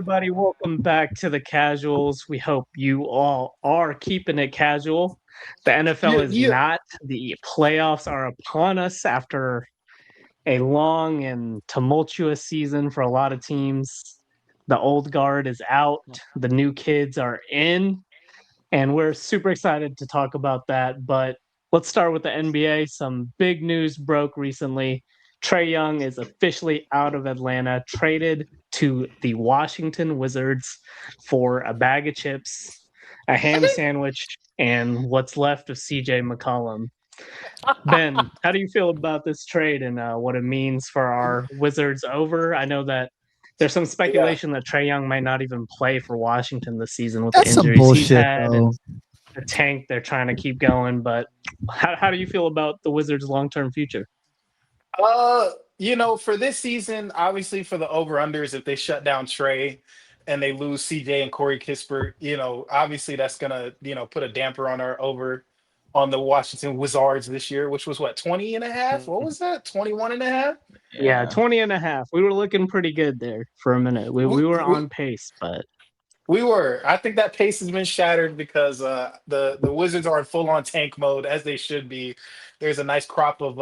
everybody. Welcome back to the Casuals. We hope you all are keeping it casual. The NFL Yeah, is yeah. not. The playoffs are upon us after a long and tumultuous season for a lot of teams. The old guard is out, the new kids are in, and we're super excited to talk about that. But let's start with the NBA. Some big news broke recently. Trae Young is officially out of Atlanta, traded to the Washington Wizards for a bag of chips, a ham sandwich, and what's left of CJ McCollum. Ben, how do you feel about this trade and what it means for our Wizards over? I know that there's some Yeah. speculation that Trae Young might not even play for Washington this season with the That's some injuries he's bullshit, had and though. the tank they're trying to keep going. But how do you feel about the Wizards' long term future? For this season, obviously for the over-unders, if they shut down Trey and they lose CJ and Corey Kispert, obviously that's gonna, put a damper on our over on the Washington Wizards this year, which was what, 20 and a half? What was that? 21 and a half? Yeah, Yeah. 20 and a half. We were looking pretty good there for a minute. We We, were we, on pace, but we were. I think that pace has been shattered because the Wizards are in full-on tank mode as they should be. There's a nice crop of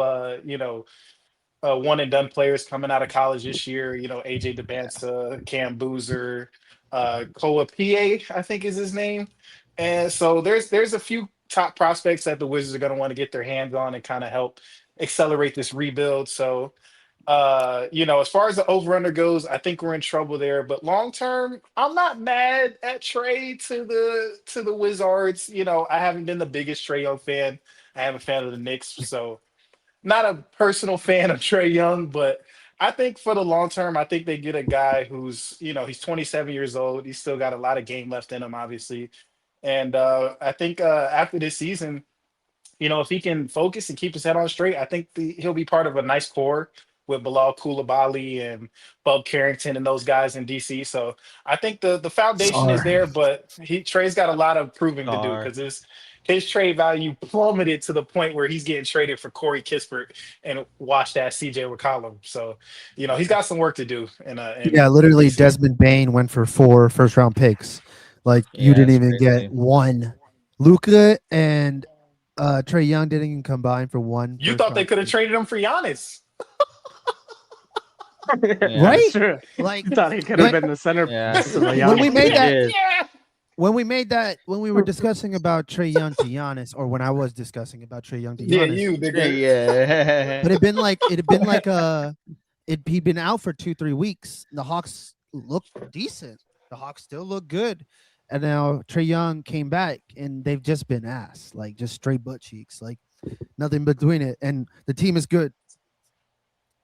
one and done players coming out of college this year. AJ DeBansa, Cam Boozer, Koa Pie, I think is his name. And so there's a few top prospects that the Wizards are going to want to get their hands on and kind of help accelerate this rebuild. So as far as the over under goes, I think we're in trouble there. But long term, I'm not mad at Trey to the Wizards. I haven't been the biggest Trey Young fan. I am a fan of the Knicks, so not a personal fan of Trey Young, but I think for the long term, I think they get a guy who's, he's 27 years old. He's still got a lot of game left in him, obviously. And I think after this season, if he can focus and keep his head on straight, I think he'll be part of a nice core with Bilal Coulibaly and Bub Carrington and those guys in DC. So I think the foundation is Sorry. there, but Trey's got a lot of proving to do Star. because his trade value plummeted to the point where he's getting traded for Corey Kispert and watch that CJ McCollum. So, he's got some work to do Yeah, in literally, DC. Desmond Bain went for 4 first-round picks. Like, you Yeah, didn't it's even get crazy. one. Luca and Trey Young didn't even combine for one You first thought they round could have pick. traded him for Giannis. Yeah, that's Right? true. Like, Thought he could have when, been the yeah. centerpiece of the when we Giannis made They trade. that, did. Yeah. when we were discussing about Trey Young to Giannis, or when I was discussing about Trey Young to Yeah, Giannis, you nigga. Yeah. but it had been like he'd been out for 2-3 weeks. The Hawks looked decent. The Hawks still look good. And now Trey Young came back and they've just been ass, like just straight butt cheeks, like nothing between it. And the team is good.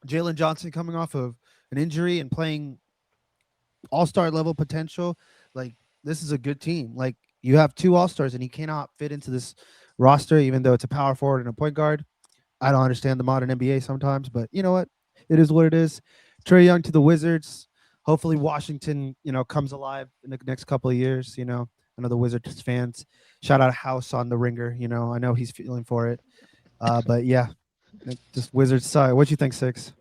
Jalen Johnson coming off of an injury and playing all-star level potential. Like, this is a good team. Like, you have 2 all-stars and he cannot fit into this roster, even though it's a power forward and a point guard. I don't understand the modern NBA sometimes, but you know what? It is what it is. Trey Young to the Wizards. Hopefully Washington, comes alive in the next couple of years. I know the Wizards fans. Shout out House on the ringer. I know he's feeling for it. But yeah, just Wizards. Sorry, what you think, Six?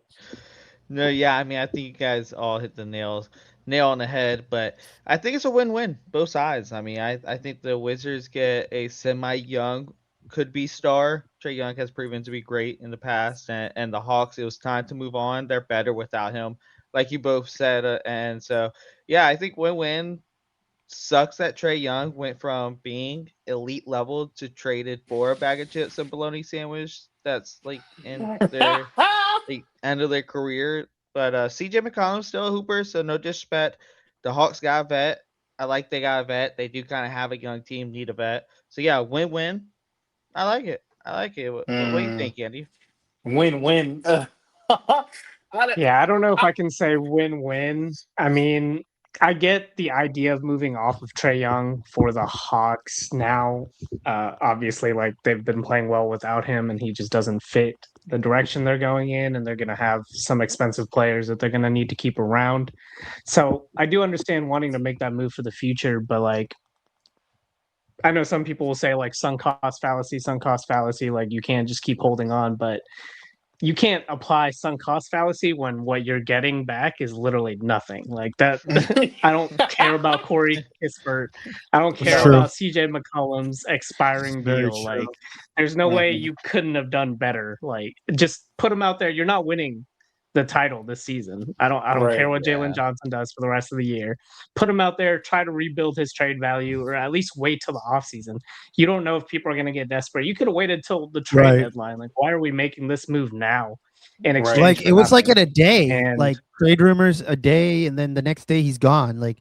No, yeah, I mean, I think you guys all hit the nail on the head, but I think it's a win-win, both sides. I mean, I think the Wizards get a semi-young, could be star. Trey Young has proven to be great in the past, and the Hawks, it was time to move on. They're better without him, like you both said, and so yeah, I think win-win. Sucks that Trey Young went from being elite level to traded for a bag of chips and bologna sandwich. That's like in their the end of their career. But CJ McCollum's still a hooper, so no disrespect. The Hawks got a vet. I like they got a vet. They do kind of have a young team, need a vet. So yeah, win-win. I like it. I like it. What do you Mm, think, Andy? win-win. I, don't- Yeah, I don't know if I, I can say win-win. I mean, I get the idea of moving off of Trey Young for the Hawks now. Obviously, like they've been playing well without him, and he just doesn't fit the direction they're going in, and they're going to have some expensive players that they're going to need to keep around. So I do understand wanting to make that move for the future, but like I know some people will say like sunk cost fallacy, like you can't just keep holding on, but you can't apply sunk cost fallacy when what you're getting back is literally nothing. Like that, I don't care about Corey Kispert. I don't It's care true. about CJ McCollum's expiring Very deal. true. Like, there's no way Mhm. you couldn't have done better. Like, just put him out there. You're not winning the title this season. I don't care Right. what Yeah. Jalen Johnson does for the rest of the year. Put him out there, try to rebuild his trade value, or at least wait till the offseason. You don't know if people are going to get desperate. You could have waited till the trade Right. deadline. Like, why are we making this move now in Right. exchange Like for it was like nothing? in a day, And like trade rumors a day, and then the next day he's gone. Like,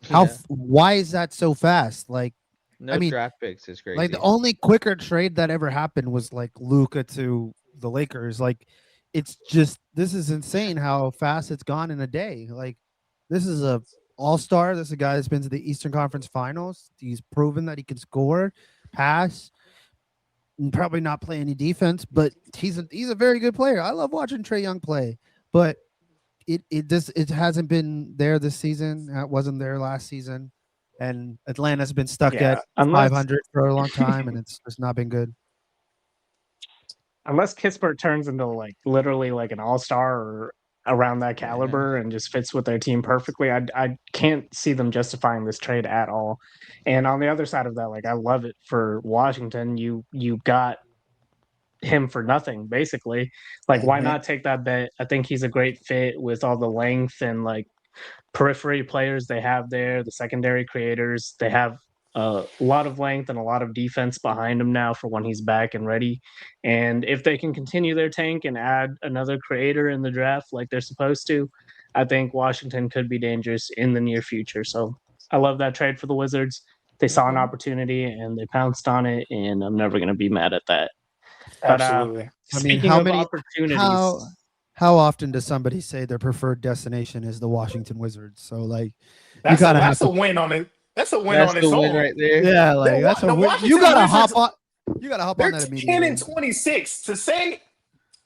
Yeah. why is that so fast? Like, No mean, draft picks is crazy. like the only quicker trade that ever happened was like Luka to the Lakers. Like, it's just this is insane how fast it's gone in a day. Like, this is a all-star. This is a guy that's been to the Eastern Conference Finals. He's proven that he can score, pass, and probably not play any defense, but he's a very good player. I love watching Trae Young play, but it hasn't been there this season. It wasn't there last season, and Atlanta's been stuck yeah, at unless 500 for a long time, and it's just not been good. unless Kispert turns into like literally like an all-star or around that Yeah. caliber and just fits with their team perfectly, I can't see them justifying this trade at all. And on the other side of that, like I love it for Washington. You got him for nothing, basically. Like, why Mhm. not take that bet? I think he's a great fit with all the length and like periphery players they have there, the secondary creators. They have a lot of length and a lot of defense behind him now for when he's back and ready. And if they can continue their tank and add another creator in the draft like they're supposed to, I think Washington could be dangerous in the near future. So I love that trade for the Wizards. They saw an Okay. opportunity and they pounced on it, and I'm never going to be mad at that. But Absolutely. I mean, speaking of opportunities, how often does somebody say their preferred destination is the Washington Wizards? So like, you That's gotta have a to, win on it. That's a win That's on the its win own. right there. yeah, like that's a The win. You Washington gotta Wizards, hop on. You gotta hop on they're that 10 immediately. and 26. To say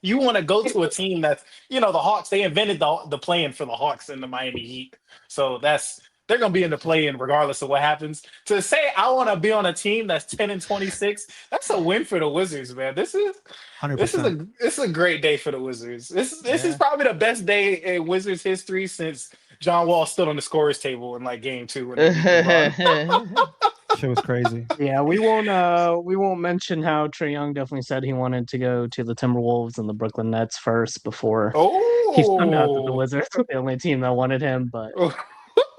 you want to go to a team that's, the Hawks, they invented the play-in for the Hawks and the Miami Heat. So they're gonna be in the play-in regardless of what happens. To say I want to be on a team that's 10 and 26, that's a win for the Wizards, man. This is 100%. a great day for the Wizards. This is Yeah. probably the best day in Wizards history since John Wall stood on the scorer's table in like game 2 when they beat LeBron. Shit was crazy. yeah, we won't mention how Trae Young definitely said he wanted to go to the Timberwolves and the Brooklyn Nets first before he found out that the Oh. Wizards were the only team that wanted him. But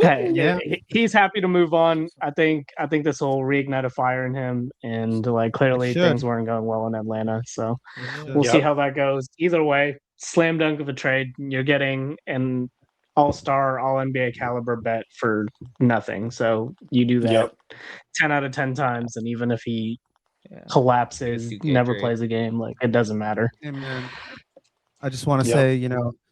hey, Yeah. he's happy to move on. I think this will reignite a fire in him, and like It clearly should. things weren't going well in Atlanta, so It should. we'll see Yep. how that goes. Either way, slam dunk of a trade. You're getting an all-star, all-NBA caliber bet for nothing. So you do that Yep. 10 out of 10 times, and even if he Yeah. collapses, 2K never trade. plays a game, like it doesn't matter. Hey man, I just want to Yep. say,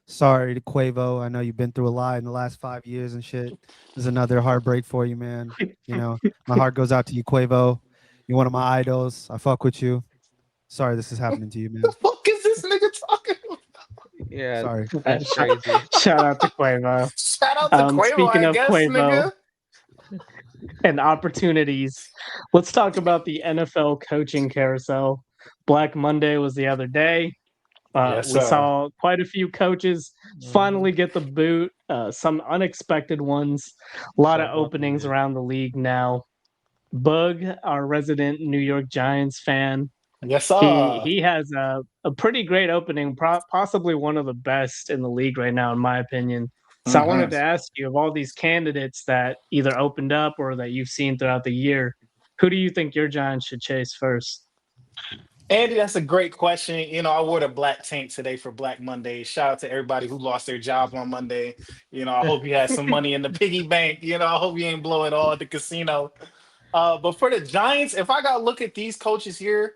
sorry to Quavo. I know you've been through a lot in the last 5 years and shit. There's another heartbreak for you, man. My heart goes out to you, Quavo. You're one of my idols. I fuck with you. Sorry this is happening to you, man. The fuck is this nigga talking about? Yeah, Sorry. that's Shout crazy. out to Quavo. Shout out to Quavo, Speaking I of guess, Quavo nigga. and opportunities, let's talk about the NFL coaching carousel. Black Monday was the other day. Yes, We sir. saw quite a few coaches finally get the boot, some unexpected ones, a lot of openings around the league now. Bug, our resident New York Giants fan, Yes, he sir. he has a pretty great opening, possibly one of the best in the league right now, in my opinion. So I wanted to ask you, of all these candidates that either opened up or that you've seen throughout the year, who do you think your Giants should chase first? Andy, that's a great question. I wore the black tank today for Black Monday. Shout out to everybody who lost their job on Monday. I hope you had some money in the piggy bank. I hope you ain't blow it all at the casino. But for the Giants, if I got to look at these coaches here,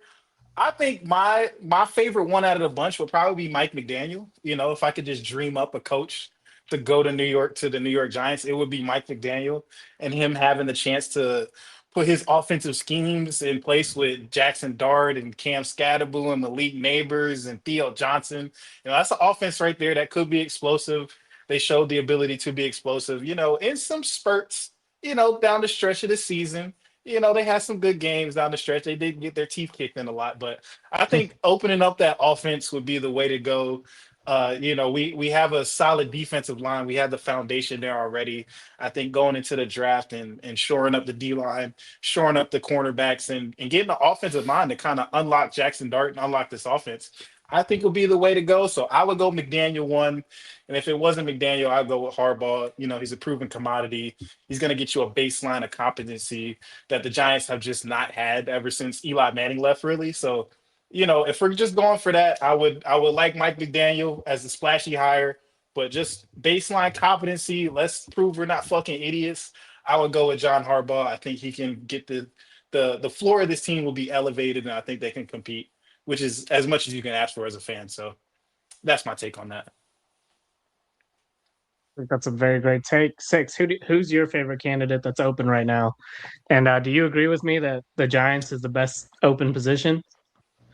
I think my favorite one out of the bunch would probably be Mike McDaniel. If I could just dream up a coach to go to New York to the New York Giants, it would be Mike McDaniel, and him having the chance to put his offensive schemes in place with Jackson Dart and Cam Scatterboo and Malik Neighbors and Theo Johnson. That's an offense right there that could be explosive. They showed the ability to be explosive, in some spurts, down the stretch of the season. they had some good games down the stretch. They did get their teeth kicked in a lot, but I think opening up that offense would be the way to go. We have a solid defensive line. We have the foundation there already. I think going into the draft and shoring up the D line, shoring up the cornerbacks, and getting the offensive line to kind of unlock Jackson Dart and unlock this offense, I think will be the way to go. So I would go McDaniel one. And if it wasn't McDaniel, I'd go with Harbaugh. He's a proven commodity. He's going to get you a baseline of competency that the Giants have just not had ever since Eli Manning left, really. So, if we're just going for that, I would like Mike McDaniel as a splashy hire, but just baseline competency. Let's prove we're not fucking idiots. I would go with John Harbaugh. I think he can get the floor of this team will be elevated, and I think they can compete, which is as much as you can ask for as a fan. So that's my take on that. I think that's a very great take. Six, who's your favorite candidate that's open right now? And do you agree with me that the Giants is the best open position?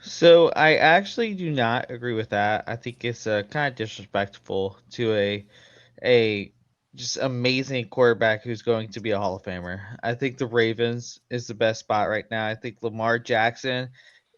So I actually do not agree with that. I think it's kind of disrespectful to a just amazing quarterback who's going to be a Hall of Famer. I think the Ravens is the best spot right now. I think Lamar Jackson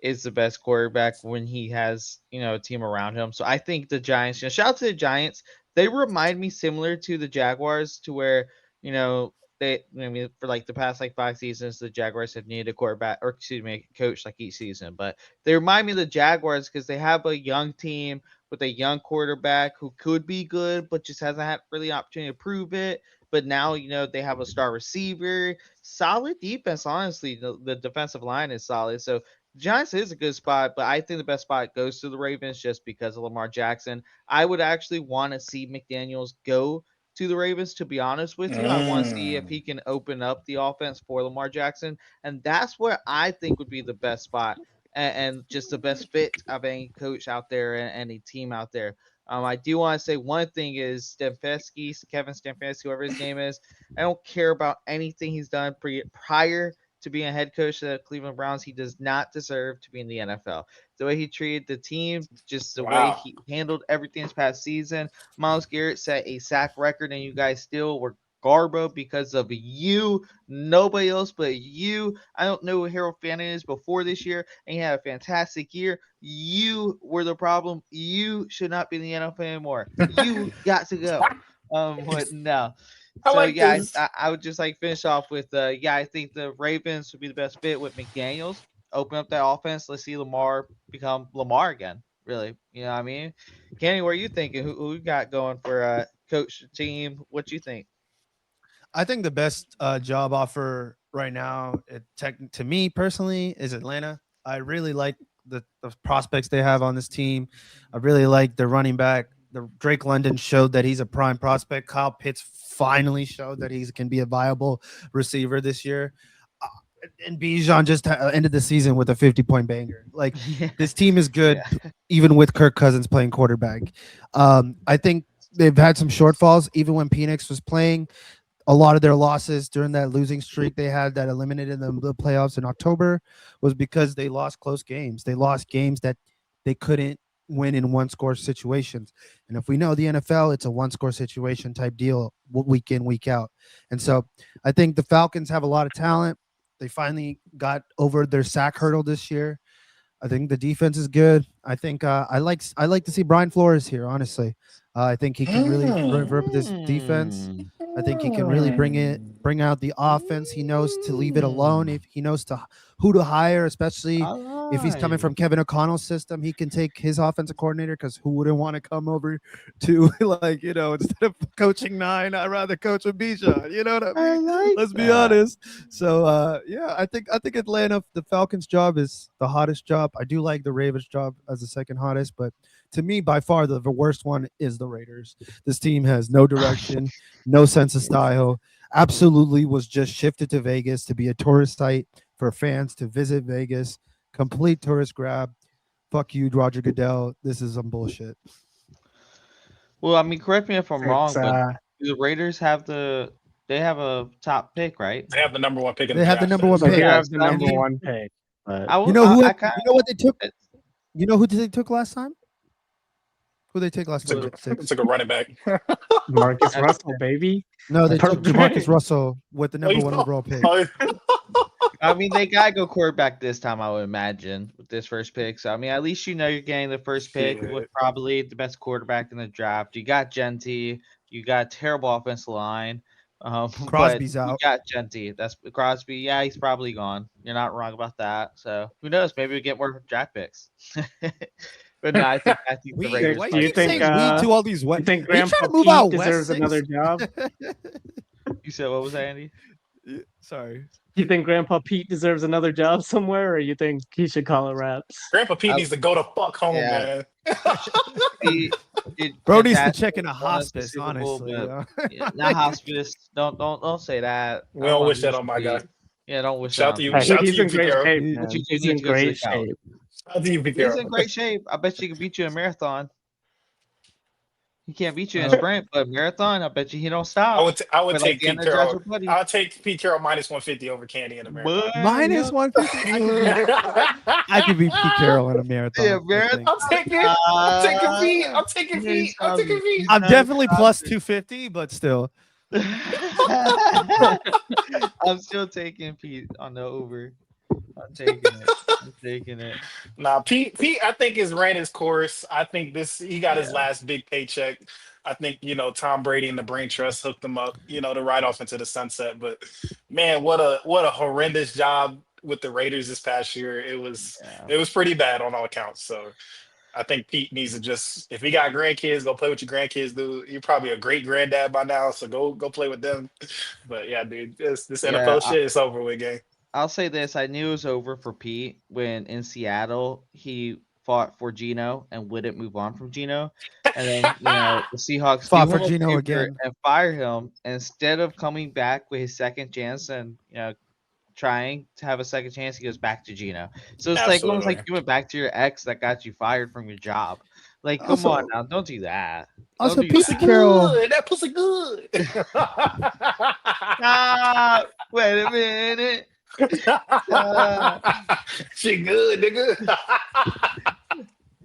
is the best quarterback when he has, a team around him. So I think the Giants, shout out to the Giants. They remind me similar to the Jaguars to where, for like the past like 5 seasons, the Jaguars have needed a quarterback or excuse me, a coach like each season. But they remind me of the Jaguars because they have a young team with a young quarterback who could be good, but just hasn't had really an opportunity to prove it. But now, they have a star receiver, solid defense. Honestly, the defensive line is solid. So Giants is a good spot, but I think the best spot goes to the Ravens just because of Lamar Jackson. I would actually want to see McDaniels go to the Ravens, to be honest with you. I want to see if he can open up the offense for Lamar Jackson. And that's where I think would be the best spot and just the best fit of any coach out there and any team out there. I do want to say one thing is Kevin Stefanski, whoever his name is. I don't care about anything he's done prior to being a head coach of the Cleveland Browns. He does not deserve to be in the NFL. The way he treated the team, just the way he handled everything this past season. Myles Garrett set a sack record, and you guys still were Garbo because of you, nobody else but you. I don't know who Harold Fannin is before this year, and he had a fantastic year. You were the problem. You should not be in the NFL anymore. You got to go. But no. So I would just like finish off with I think the Ravens would be the best fit with McDaniels. Open up that offense. Let's see Lamar become Lamar again. Really, you know what I mean? Kenny, what are you thinking? Who you got going for coach team? What you think? I think the best job offer right now, to me personally, is Atlanta. I really like the prospects they have on this team. I really like the running back. The Drake London showed that he's a prime prospect. Kyle Pitts finally showed that he can be a viable receiver this year. And Bijan just ended the season with a 50-point banger. Like this team is good, even with Kirk Cousins playing quarterback. I think they've had some shortfalls, even when Penix was playing. A lot of their losses during that losing streak they had that eliminated them the playoffs in October was because they lost close games. They lost games that they couldn't win in one-score situations. And if we know the NFL, it's a one-score situation type deal week in, week out. And so I think the Falcons have a lot of talent. They finally got over their sack hurdle this year. I think the defense is good. I think I like to see Brian Flores here, honestly. I think he can really rev this defense. I think he can really bring out the offense. He knows to leave it alone. If he knows who to hire, especially if he's coming from Kevin O'Connell's system, he can take his offensive coordinator, because who wouldn't want to come over to instead of coaching 9, I'd rather coach with Bijan. You know what I mean? Let's be honest. So I think Atlanta, the Falcons job is the hottest job. I do like the Ravens job as the second hottest, but to me, by far, the worst one is the Raiders. This team has no direction, no sense of style. Absolutely was just shifted to Vegas to be a tourist site for fans to visit Vegas. Complete tourist grab. Fuck you, Roger Goodell. This is some bullshit. Well, I mean, correct me if I'm wrong, but do the Raiders have a top pick, right? They have the number one pick in the draft. They have the number one pick. They have the number one pick. But you know what they took? You know who they took last time? Who they take last time? It's like a running back. Marcus Russell, baby. No, they took Jamarcus Russell with the number 1 overall pick. I mean, they gotta go quarterback this time, I would imagine, with this first pick. So I mean, at least you know you're getting the first pick with Shit. probably the best quarterback in the draft. You got Genty, you got a terrible offensive line, but Crosby's you out. got Genty. That's Crosby. Yeah, he's probably gone. You're not wrong about that. So who knows? Maybe we get more draft picks. But no, I think the We Raiders. why Do you you keep think, saying we to all these you think Are you trying Grandpa to move Pete out west? deserves another Six? job? You said what was that, Andy? Sorry. You think Grandpa Pete deserves another job somewhere, or you think he should call it wraps? Grandpa Pete I- needs to go the fuck home, yeah. man. He did Bro needs to fantastic, check in a won us the hospice, Super Bowl, honestly. but yeah, not hospice. Don't say that. We I don't wanna wish that lose on my the guy. beat. Yeah, don't wish Shout out that to on you. people. Shout out to He's you, in Pete great Carroll. shape, He- man. But you do He's need in to go to great the couch. shape. Shout out to you, Pete He's Carroll. in great shape. I bet you can beat you in a marathon. He can't beat you in a Uh, sprint, but marathon, I bet you he don't I stop. would I would But like take the Pete Carroll. Energizer Buddy. I'll take Pete Carroll minus 150 over Candy in a marathon. Minus 150. I could beat Pete Carroll in a marathon. Yeah, I marathon. think. I'll take it. I'm taking Pete. I'm taking Pete. I'm taking Pete. I'm definitely plus 250, but still. I'm still taking Pete on the over. I'm taking it. I'm taking it. Nah, Pete, I think has ran his course. I think he got his Yeah. last big paycheck. I think, Tom Brady and the Brain Trust hooked him up, to ride off into the sunset. But man, what a horrendous job with the Raiders this past year. It was Yeah. it was pretty bad on all accounts. So I think Pete needs to just, if he got grandkids, go play with your grandkids, dude. You're probably a great granddad by now, so go play with them. But yeah, dude, this Yeah, NFL shit is over with, gang. I'll say this. I knew it was over for Pete when in Seattle he fought for Geno and wouldn't move on from Geno. And then, the Seahawks Fought do for him a Geno favor again. and fire him instead of coming back with his second chance and, trying to have a second chance, he goes back to Geno. So it's like almost like Absolutely. you went back to your ex that got you fired from your job. Like, come Also- on now, don't do that. Also, Don't do Pete Pussy that. Carroll. good. That pussy good. Ah, wait a minute. She good, nigga.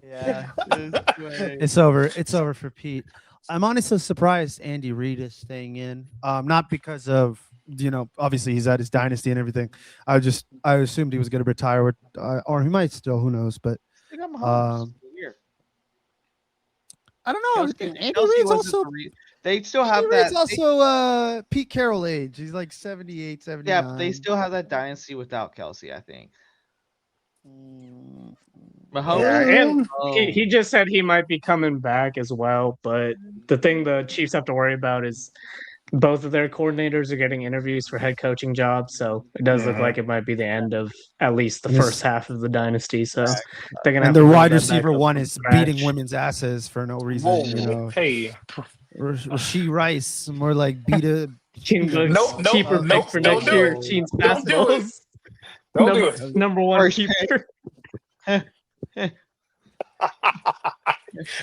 Yeah. It's It's over. It's over for Pete. I'm honestly surprised Andy Reid is staying in. Not because of obviously he's at his dynasty and everything. I assumed he was going to retire with, or he might still. Who knows? But They got Mahomes. Um, Weird. I don't know. Kelsey- Andy Kelsey Reid's wasn't also the they still Andy have Reid's that. also Pete Carroll age. He's like 78, 79. Yeah, but they still have that dynasty without Kelsey. I think Mahomes. Yeah, and Oh, he just said he might be coming back as well. But the thing the Chiefs have to worry about is both of their coordinators are getting interviews for head coaching jobs. So it does look like it might be the end of at least the Yes. first half of the dynasty. So they're gonna have And to the build wide that receiver back up one from is scratch. beating women's asses for no reason. Whoa, hey, Rasheed Rice, more like beat a Team looks Nope, nope, keeper nope, pick for don't next do year. it. Teams Don't do it. passables. Don't do it. Number one First keeper.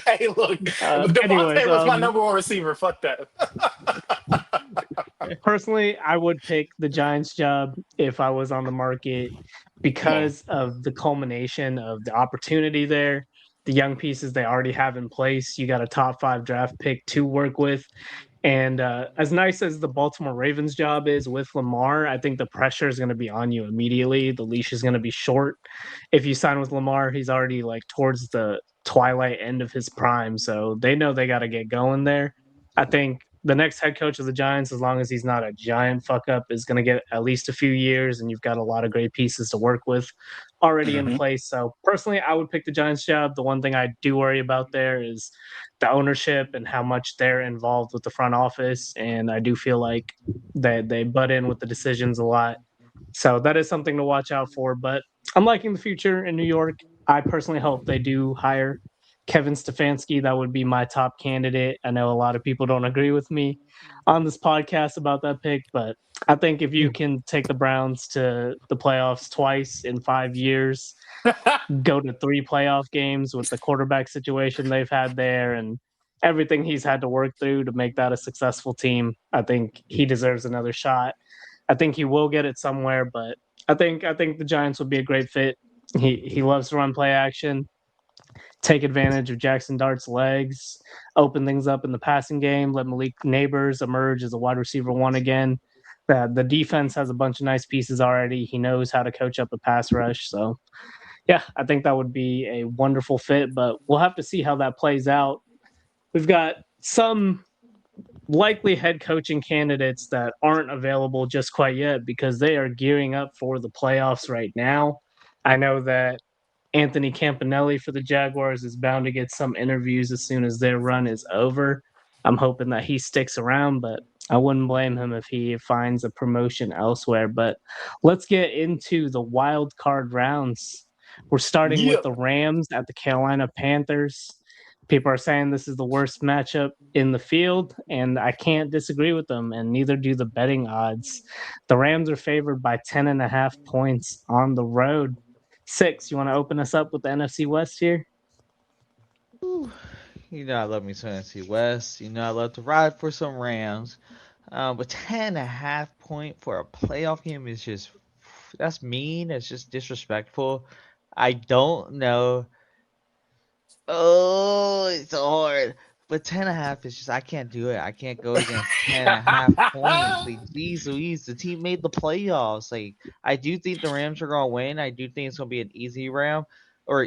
Hey, look, anyways, Devontae was my number one receiver. Fuck that. Personally, I would pick the Giants job if I was on the market because of the culmination of the opportunity there, the young pieces they already have in place. You got a top 5 draft pick to work with. And as nice as the Baltimore Ravens job is with Lamar, I think the pressure is going to be on you immediately. The leash is going to be short. If you sign with Lamar, he's already like towards the twilight end of his prime. So they know they got to get going there. I think the next head coach of the Giants, as long as he's not a giant fuck up, is going to get at least a few years, and you've got a lot of great pieces to work with already in place. So personally, I would pick the Giants job. The one thing I do worry about there is the ownership and how much they're involved with the front office, and I do feel like that they butt in with the decisions a lot. So that is something to watch out for. But I'm liking the future in New York. I personally hope they do hire Kevin Stefanski. That would be my top candidate. I know a lot of people don't agree with me on this podcast about that pick, but I think if you can take the Browns to the playoffs twice in 5 years, go to 3 playoff games with the quarterback situation they've had there and everything he's had to work through to make that a successful team, I think he deserves another shot. I think he will get it somewhere, but I think the Giants would be a great fit. He loves to run play action, take advantage of Jackson Dart's legs, open things up in the passing game, let Malik Neighbors emerge as a wide receiver one again. The defense has a bunch of nice pieces already. He knows how to coach up a pass rush. So, yeah, I think that would be a wonderful fit, but we'll have to see how that plays out. We've got some likely head coaching candidates that aren't available just quite yet because they are gearing up for the playoffs right now. I know that Anthony Campanelli for the Jaguars is bound to get some interviews as soon as their run is over. I'm hoping that he sticks around, but I wouldn't blame him if he finds a promotion elsewhere. But let's get into the wild card rounds. We're starting with Yeah. the Rams at the Carolina Panthers. People are saying this is the worst matchup in the field, and I can't disagree with them, and neither do the betting odds. The Rams are favored by 10.5 points on the road. Six, you want to open us up with the NFC West here? Ooh, you know I love me some NFC West. You know I love to ride for some Rams. But 10.5 point for a playoff game is just that's mean. It's just disrespectful. I don't know. Oh, it's hard. But 10.5 is just I can't do it. I can't go against 10.5 points. Like geez Louise, the team made the playoffs. Like I do think the Rams are gonna win. I do think it's gonna be an easy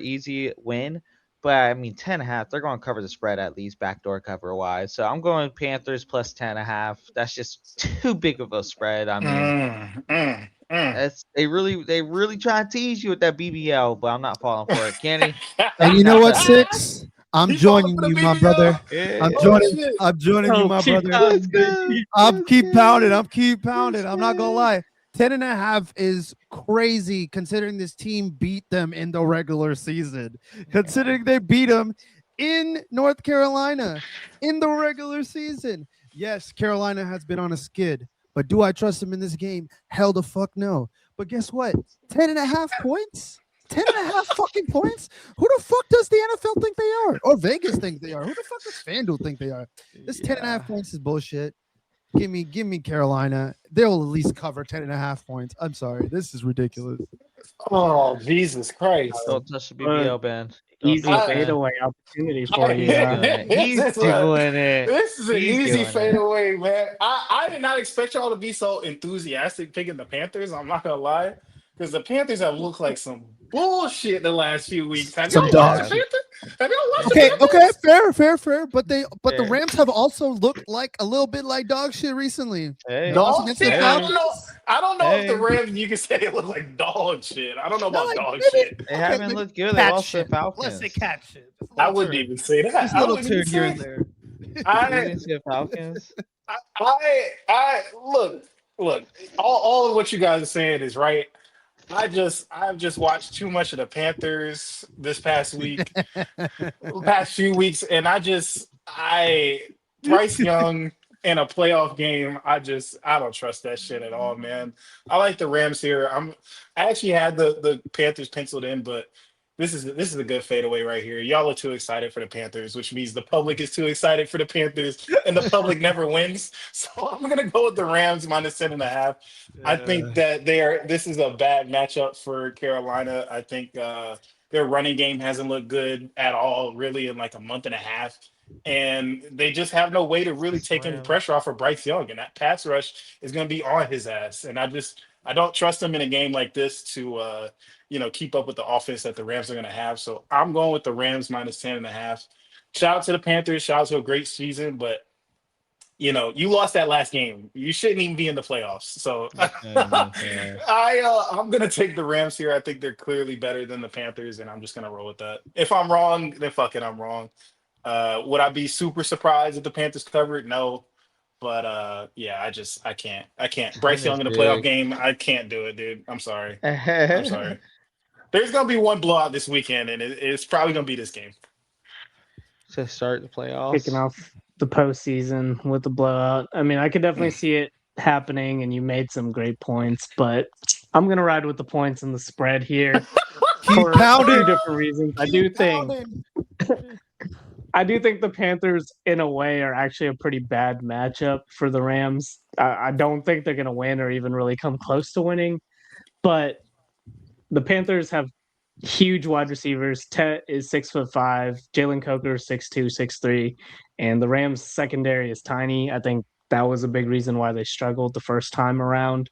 easy win. But I mean 10.5, they're gonna cover the spread at least backdoor cover wise. So I'm going Panthers plus 10.5. That's just too big of a spread. I mean, that's they really try to tease you with that BBL, but I'm not falling for it. Kenny, And you know what, Six? I'm He falling joining for the you, my BBL? brother. yeah, I'm yeah. joining. shit. I'm joining you, my keep brother. pounding, baby. I'm keep pounding. I'm keep pounding. I'm not gonna lie. 10.5 is crazy considering this team beat them in the regular season. Considering they beat them in North Carolina in the regular season. Yes, Carolina has been on a skid, but do I trust them in this game? Hell the fuck no. But guess what? 10.5 points? 10.5 fucking points? Who the fuck does the NFL think they are? Or Vegas think they are? Who the fuck does FanDuel think they are? This 10.5 points is bullshit. Give me Carolina. They'll at least cover 10.5 points. I'm sorry. This is ridiculous. Oh, Jesus Christ. Don't touch the BBL, Ben. Don't Easy do it, Ben. fadeaway opportunity I- for you. He's this, doing it. this is an He's easy doing it. fadeaway, man. I did not expect y'all to be so enthusiastic picking the Panthers. I'm not gonna lie, because the Panthers have looked like some bullshit the last few weeks. Have Some y'all dog watched the shit. Panthers? Have y'all watched Okay, the Panthers? fair. But the Yeah. Rams have also looked like a little bit like dog shit recently. Hey, They lost Dog against shit. the I don't know. Falcons. I don't know if the Hey. Rams you can say they look like dog shit. I don't know No, about like, dog maybe- shit. they okay, haven't maybe looked good. They cat lost to the shit. Let's say Falcons. cat shit. Just a I little wouldn't turd. even say that. Just a I little wouldn't even turd here and say. there. You I didn't see the Falcons? I look. All of what you guys are saying is right. I've just watched too much of the Panthers this past few weeks, and I Bryce Young in a playoff game. I don't trust that shit at all, man. I like the Rams here. I actually had the Panthers penciled in, but this is a good fadeaway right here. Y'all are too excited for the Panthers, which means the public is too excited for the Panthers, and the public never wins. So I'm gonna go with the Rams minus 10.5. I think that this is a bad matchup for Carolina. I think their running game hasn't looked good at all, really, in like a month and a half. And they just have no way to really It's the take any Rams. pressure off of Bryce Young. And that pass rush is going to be on his ass. And I don't trust him in a game like this to, keep up with the offense that the Rams are going to have. So I'm going with the Rams minus 10.5. Shout out to the Panthers. Shout out to a great season. But you lost that last game. You shouldn't even be in the playoffs. So I'm gonna take the Rams here. I think they're clearly better than the Panthers, and I'm just gonna roll with that. If I'm wrong, then fuck it, I'm wrong. Would I be super surprised if the Panthers covered? No. But yeah, I can't. Bryce 10 Young is in a playoff big. game, I can't do it, dude. I'm sorry. I'm sorry. There's gonna be one blowout this weekend, and it's probably gonna be this game. To start the Kicking playoffs. off the postseason with the blowout. I mean, I could definitely see it happening, and you made some great points, but I'm going to ride with the points and the spread here Keep for pounding. two different reasons. I do think the Panthers, in a way, are actually a pretty bad matchup for the Rams. I don't think they're going to win or even really come close to winning, but the Panthers have huge wide receivers. Tet is 6'5", Jalen Coker 6'2", 6'3", and the Rams secondary is tiny. I think that was a big reason why they struggled the first time around.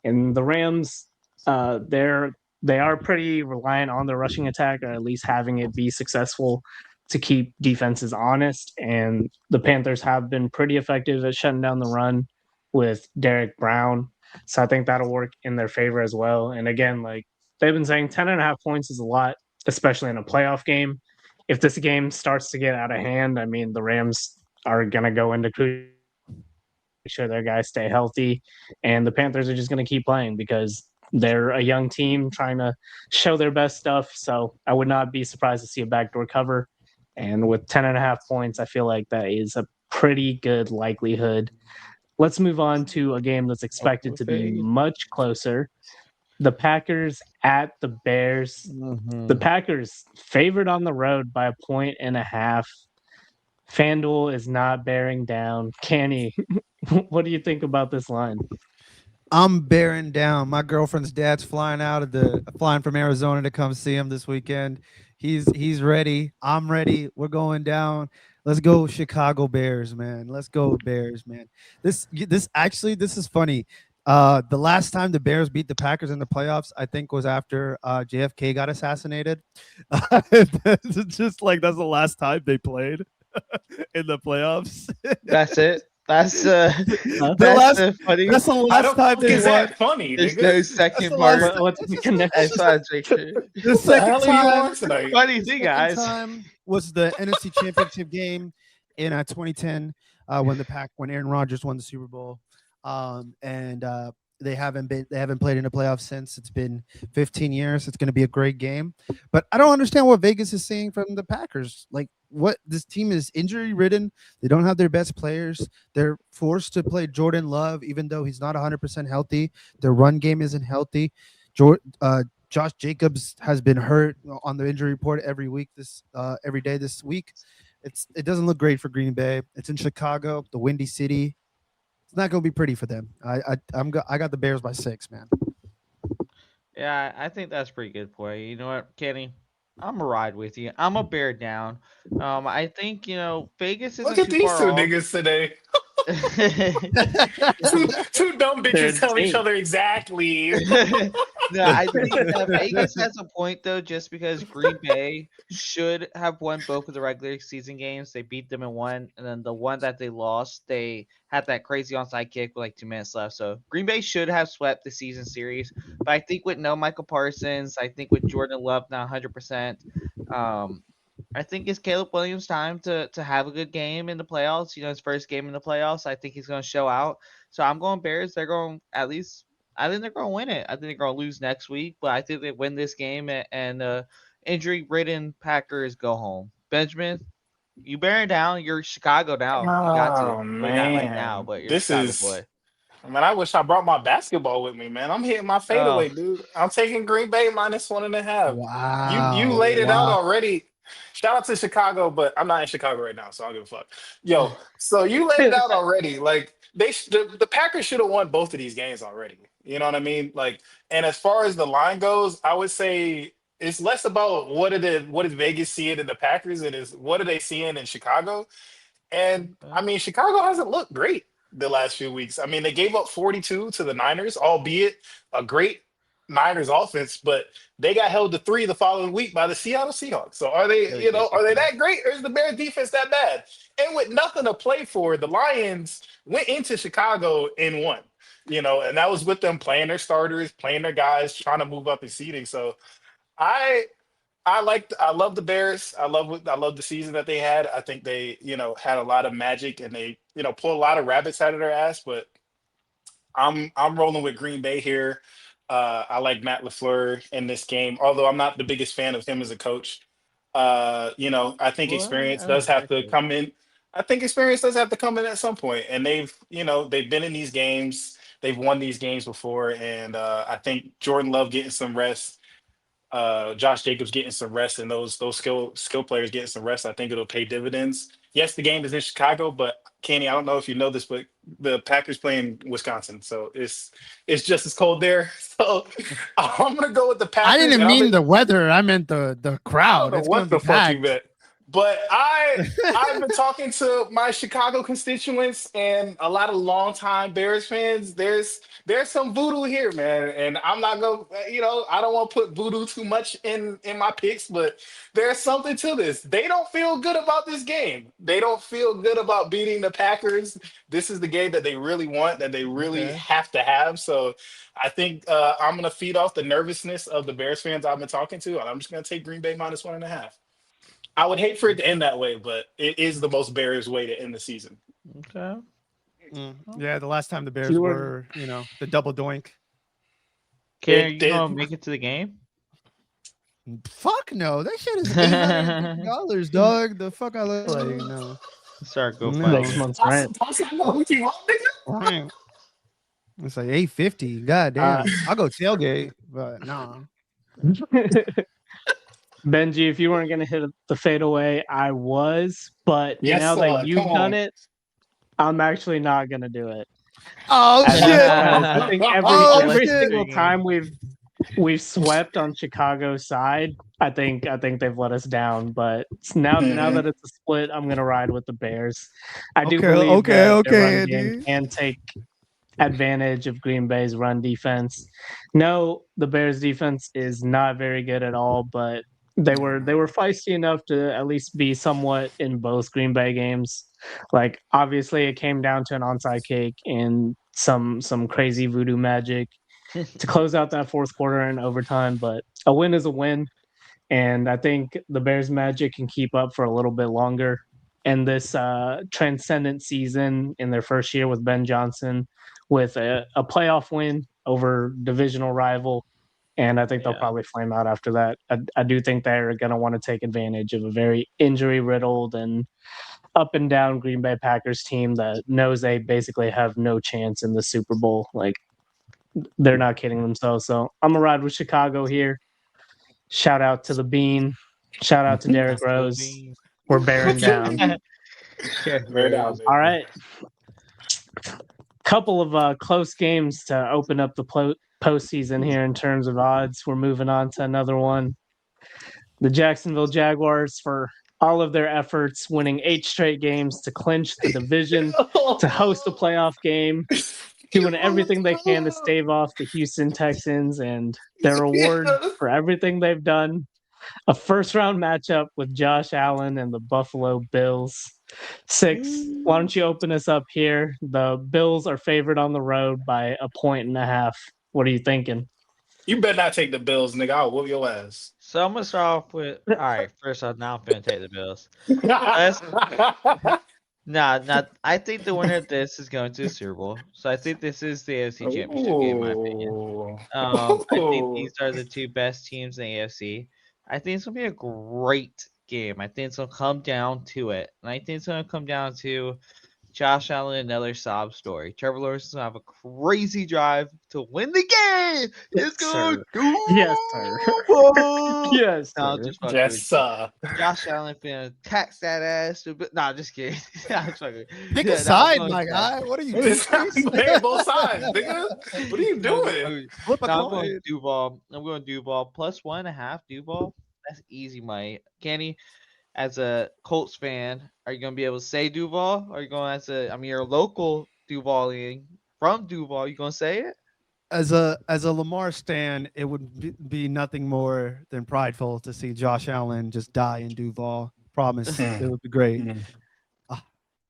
And the Rams, they are pretty reliant on the rushing attack, or at least having it be successful to keep defenses honest. And the Panthers have been pretty effective at shutting down the run with Derek Brown. So I think that'll work in their favor as well. And again, like they've been saying, 10.5 points is a lot, especially in a playoff game. If this game starts to get out of hand, I mean, the Rams are going to go into crucial, sure their guys stay healthy, and the Panthers are just going to keep playing because they're a young team trying to show their best stuff. So I would not be surprised to see a backdoor cover. And with 10.5 points, I feel like that is a pretty good likelihood. Let's move on to a game that's expected to be much closer. The Packers at the Bears. The Packers favored on the road by 1.5. FanDuel is not bearing down. Kenny, what do you think about this line? I'm bearing down. My girlfriend's dad's flying from Arizona to come see him this weekend. He's ready. I'm ready. We're going down. Let's go Chicago Bears, man. Let's go Bears, man. This is funny. The last time the Bears beat the Packers in the playoffs, I think, was after JFK got assassinated. It's just like that's the last time they played in the playoffs. That's it. That's the last time they is won. that funny? There's Nigga? no second part. What's the connection? The second time, Funny thing, guys. time was the NFC Championship game in 2010 when Aaron Rodgers won the Super Bowl. They haven't played in the playoffs since. It's been 15 years. It's going to be a great game, but I don't understand what Vegas is seeing from the Packers. Like, what, this team is injury ridden. They don't have their best players. They're forced to play Jordan Love, even though he's not 100% healthy. Their run game isn't healthy. Josh Jacobs has been hurt on the injury report every day this week. It doesn't look great for Green Bay. It's in Chicago, the Windy City. It's not going to be pretty for them. I got the Bears by 6, man. Yeah, I think that's pretty good for you. You know what, Kenny? I'm gonna ride with you. I'm a bear down. I think Vegas isn't Look at too these far two off. niggas today. two dumb bitches tell each other exactly. No, I think that Vegas has a point though, just because Green Bay should have won both of the regular season games. They beat them in one, and then the one that they lost, they had that crazy onside kick with like 2 minutes left. So Green Bay should have swept the season series. But I think with no Michael Parsons, I think with Jordan Love now 100%, I think it's Caleb Williams' time to have a good game in the playoffs. His first game in the playoffs. I think he's going to show out. So I'm going Bears. They're going I think they're going to win it. I think they're going to lose next week, but I think they win this game and injury-ridden Packers go home. Benjamin, you bearing down. You're Chicago now. You got to. Oh Well, not right now, man, but you're this Chicago is. boy. Man, I wish I brought my basketball with me, man. I'm hitting my fadeaway, dude. I'm taking Green Bay minus 1.5. Wow. You laid it out already. Shout out to Chicago, but I'm not in Chicago right now, so I don't give a fuck. Yo, so you laid it out already. Like the Packers should have won both of these games already. You know what I mean? Like, and as far as the line goes, I would say it's less about what is Vegas seeing in the Packers and is what are they seeing in Chicago. And I mean, Chicago hasn't looked great the last few weeks. I mean, they gave up 42 to the Niners, albeit a great Niners offense, but they got held to 3 the following week by the Seattle Seahawks. So are they that great, or is the Bears defense that bad? And with nothing to play for, the Lions went into Chicago and won. And that was with them playing their starters, playing their guys, trying to move up in seeding. So I love the Bears. I love the season that they had. I think they, had a lot of magic and they, pull a lot of rabbits out of their ass, but I'm rolling with Green Bay here. I like Matt LaFleur in this game, although I'm not the biggest fan of him as a coach. I think experience does have to come in. I think experience does have to come in at some point, and they've been in these games. They've won these games before, and I think Jordan Love getting some rest, Josh Jacobs getting some rest, and those skill players getting some rest, I think it'll pay dividends. Yes, the game is in Chicago, but Kenny, I don't know if you know this, but the Packers play in Wisconsin, so it's just as cold there. So I'm gonna go with the Packers. I didn't mean the weather. I meant the crowd. I don't know what the fuck you meant. But I've been talking to my Chicago constituents and a lot of longtime Bears fans. There's some voodoo here, man, and I'm not gonna, I don't want to put voodoo too much in my picks, but there's something to this. They don't feel good about this game. They don't feel good about beating the Packers. This is the game that they really want, that they really Okay. have to have. So I think I'm gonna feed off the nervousness of the Bears fans I've been talking to, and I'm just gonna take Green Bay -1.5. I would hate for it to end that way, but it is the most Bears way to end the season. Okay. Yeah, the last time the Bears You were, the double doink. Karen, It you did. gonna make it to the game? Fuck no, that shit is $850, dog. The fuck I look like, no. Start go No. Next month's rent. It's like $850. God damn. I'll go tailgate, but nah. Benji, if you weren't going to hit the fadeaway, I was. But Yes, now that come you've on. done it, I'm actually not going to do it. Oh As- shit. I think Oh, every shit. single time we've swept on Chicago's side, I think they've let us down. But now that it's a split, I'm going to ride with the Bears. I do believe that their run game Andy. can take advantage of Green Bay's run defense. No, the Bears defense is not very good at all, but they were feisty enough to at least be somewhat in both Green Bay games. Like obviously it came down to an onside kick and some crazy voodoo magic to close out that fourth quarter in overtime, but a win is a win. And I think the Bears magic can keep up for a little bit longer. And this transcendent season in their first year with Ben Johnson, with a playoff win over divisional rival, and I think they'll probably flame out after that. I do think they're going to want to take advantage of a very injury-riddled and up and down Green Bay Packers team that knows they basically have no chance in the Super Bowl. Like, they're not kidding themselves. So I'm going to ride with Chicago here. Shout out to the Bean. Shout out to Derrick Rose. We're bearing down. Very down, All right. Couple of close games to open up the postseason here in terms of odds. We're moving on to another one. The Jacksonville Jaguars, for all of their efforts, winning 8 straight games to clinch the division, to host a playoff game, doing everything they can to stave off the Houston Texans, and their reward for everything they've done, a first-round matchup with Josh Allen and the Buffalo Bills. 6. Why don't you open us up here? The Bills are favored on the road by 1.5. What are you thinking? You better not take the Bills, nigga. I'll whoop your ass. So I'm gonna start off with all right. First off, now I'm gonna take the Bills. Nah. I think the winner of this is going to the Super Bowl. So I think this is the AFC Championship game, in my opinion. I think these are the two best teams in the AFC. I think it's gonna be a great game. I think it's gonna come down to it, and I think it's gonna come down to Josh Allen, another sob story. Trevor Lawrence is gonna have a crazy drive to win the game. It's gonna do. Yes, sir. Yes, No, sir. just fucking Yes, with sir. you. Josh Allen finna tax that ass. Nah, just kidding. I'm fucking. Pick Yeah, a side, I'm going my to- guy. What are you Play both sides, nigga. What are you doing? Flip a No, I'm coin. going Duval. I'm going Duval +1.5. Duval. That's easy, Mike. Kenny, as a Colts fan, are you gonna be able to say Duval? Or are you going you're a local Duvalian from Duval. You gonna say it? As a Lamar stan, it would be nothing more than prideful to see Josh Allen just die in Duval. Promise, it would be great.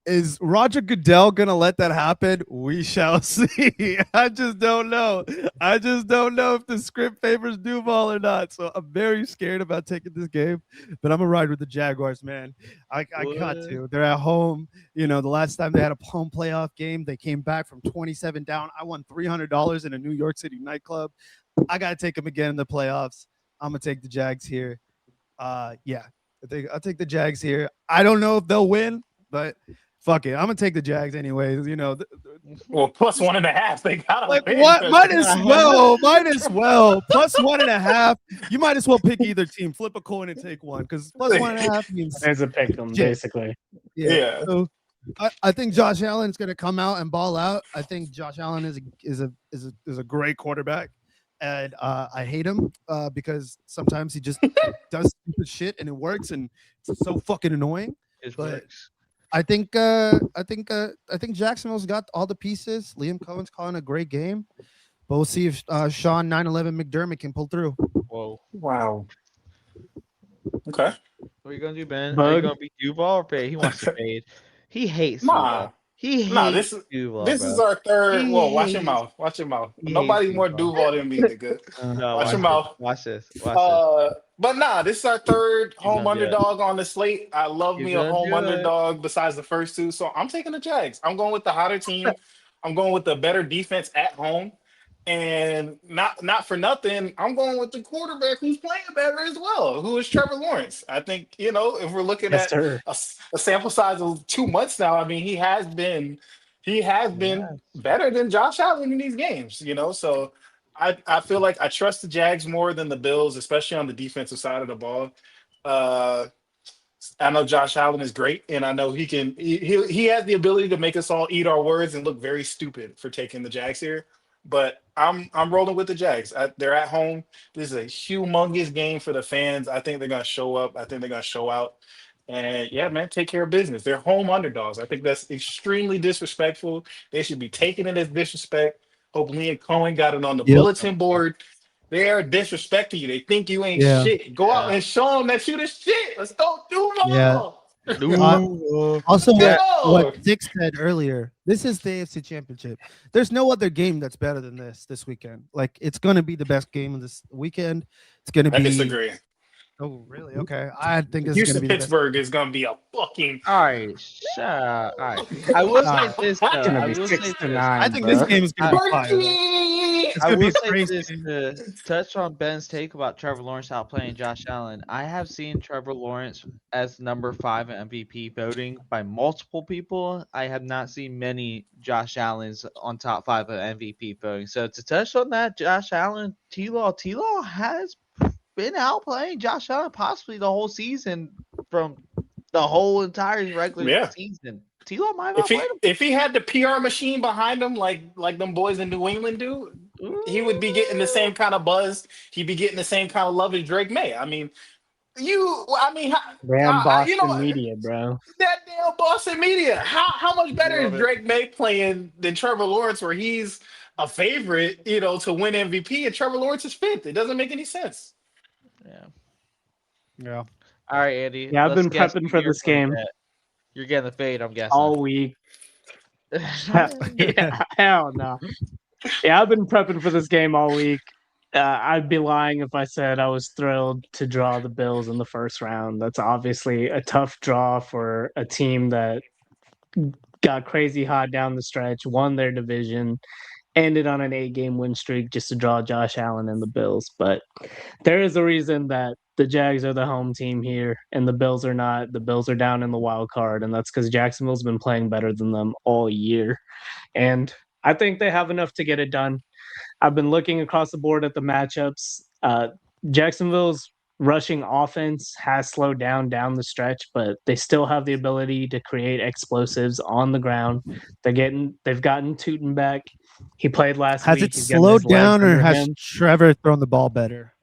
Is Roger Goodell gonna let that happen? We shall see. I just don't know. If the script favors Duval or not. So I'm very scared about taking this game. But I'm gonna ride with the Jaguars, man. I got to. They're at home. The last time they had a home playoff game, they came back from 27 down. I won $300 in a New York City nightclub. I gotta take them again in the playoffs. I'm gonna take the Jags here. I'll take the Jags here. I don't know if they'll win, but fuck it. I'm gonna take the Jags anyways. Well, +1.5. They gotta Like win. what? Might as well. +1.5. You might as well pick either team. Flip a coin and take one because +1.5 means There's a pick 'em, basically. Yeah. So I think Josh Allen's gonna come out and ball out. I think Josh Allen is a great quarterback. and I hate him because sometimes he just does stupid shit and it works, and it's so fucking annoying. It But works. I think Jacksonville's got all the pieces. Liam Cohen's calling a great game, but we'll see if Sean 911 McDermott can pull through. Whoa. Wow. Okay. What are you gonna do, Ben? Are you Bug. gonna be Duval or Fade? He wants to fade. He hates Nah. Duval. He Nah, hates Duval, this is bro. our third. He Whoa, watch your hates. mouth. Watch your mouth. He hates Nobody more Duval. Duval than me, nigga. No, Watch watch your this. mouth. Watch this. Watch this. But nah, this is our third He's home gonna do it. underdog on the slate. I love He's me a gonna home do it. underdog besides the first two. So I'm taking the Jags. I'm going with the hotter team. I'm going with the better defense at home. And not for nothing, I'm going with the quarterback who's playing better as well, who is Trevor Lawrence. I think, if we're looking Yes, at sir. a sample size of 2 months now, I mean, he has been Yes. better than Josh Allen in these games, so I feel like I trust the Jags more than the Bills, especially on the defensive side of the ball. Uh, I know Josh Allen is great, and I know he has the ability to make us all eat our words and look very stupid for taking the Jags here. But I'm rolling with the Jags. They're at home. This is a humongous game for the fans. I think they're gonna show up. I think they're gonna show out. And yeah, man, take care of business. They're home underdogs. I think that's extremely disrespectful. They should be taking it as disrespect. Hope Lee and Cohen got it on the Yep. bulletin board. They are disrespecting you. They think you ain't Yeah. shit. Go out Yeah. and show them that you the shit. Let's go do Yeah. more. Also, Yeah. what Dick said earlier, this is the AFC Championship. There's no other game that's better than this weekend. Like, it's going to be the best game of this weekend. It's going to I be. disagree. Oh, really? Okay. I think this is going to Houston be the best. Pittsburgh is gonna be a fucking. All right. Shut up. All right. I will say this though. It's gonna I be will say 6-9. this. I think this bro. game is going to be fire. though. Berkey! It's I going to be will a say crazy this game. to touch on Ben's take about Trevor Lawrence outplaying Josh Allen. I have seen Trevor Lawrence as number 5 in MVP voting by multiple people. I have not seen many Josh Allen's on top 5 of MVP voting. So to touch on that, Josh Allen, T-Law has been outplaying Josh Allen possibly the whole season from the whole entire regular Yeah. season. T-Law might have If he outplayed him. if he had the PR machine behind him, like them boys in New England do, he would be getting the same kind of buzz. He'd be getting the same kind of love as Drake May. I mean, Damn you know Boston media, bro. that damn Boston media. How much better Love is it. Drake May playing than Trevor Lawrence, where he's a favorite, to win MVP, and Trevor Lawrence is fifth? It doesn't make any sense. Yeah. Yeah. All right, Andy. Yeah, I've let's been guess prepping who for you're this gonna game get. You're getting the fade, I'm guessing. all week. Yeah, hell no. Yeah, I've been prepping for this game all week. I'd be lying if I said I was thrilled to draw the Bills in the first round. That's obviously a tough draw for a team that got crazy hot down the stretch, won their division, ended on an 8-game win streak just to draw Josh Allen and the Bills. But there is a reason that the Jags are the home team here and the Bills are not. The Bills are down in the wild card, and that's because Jacksonville's been playing better than them all year. And I think they have enough to get it done. I've been looking across the board at the matchups. Jacksonville's rushing offense has slowed down the stretch, but they still have the ability to create explosives on the ground. They've gotten Tootin back. He played last Has week. it He's getting his slowed down, legs or under has him. Trevor thrown the ball better?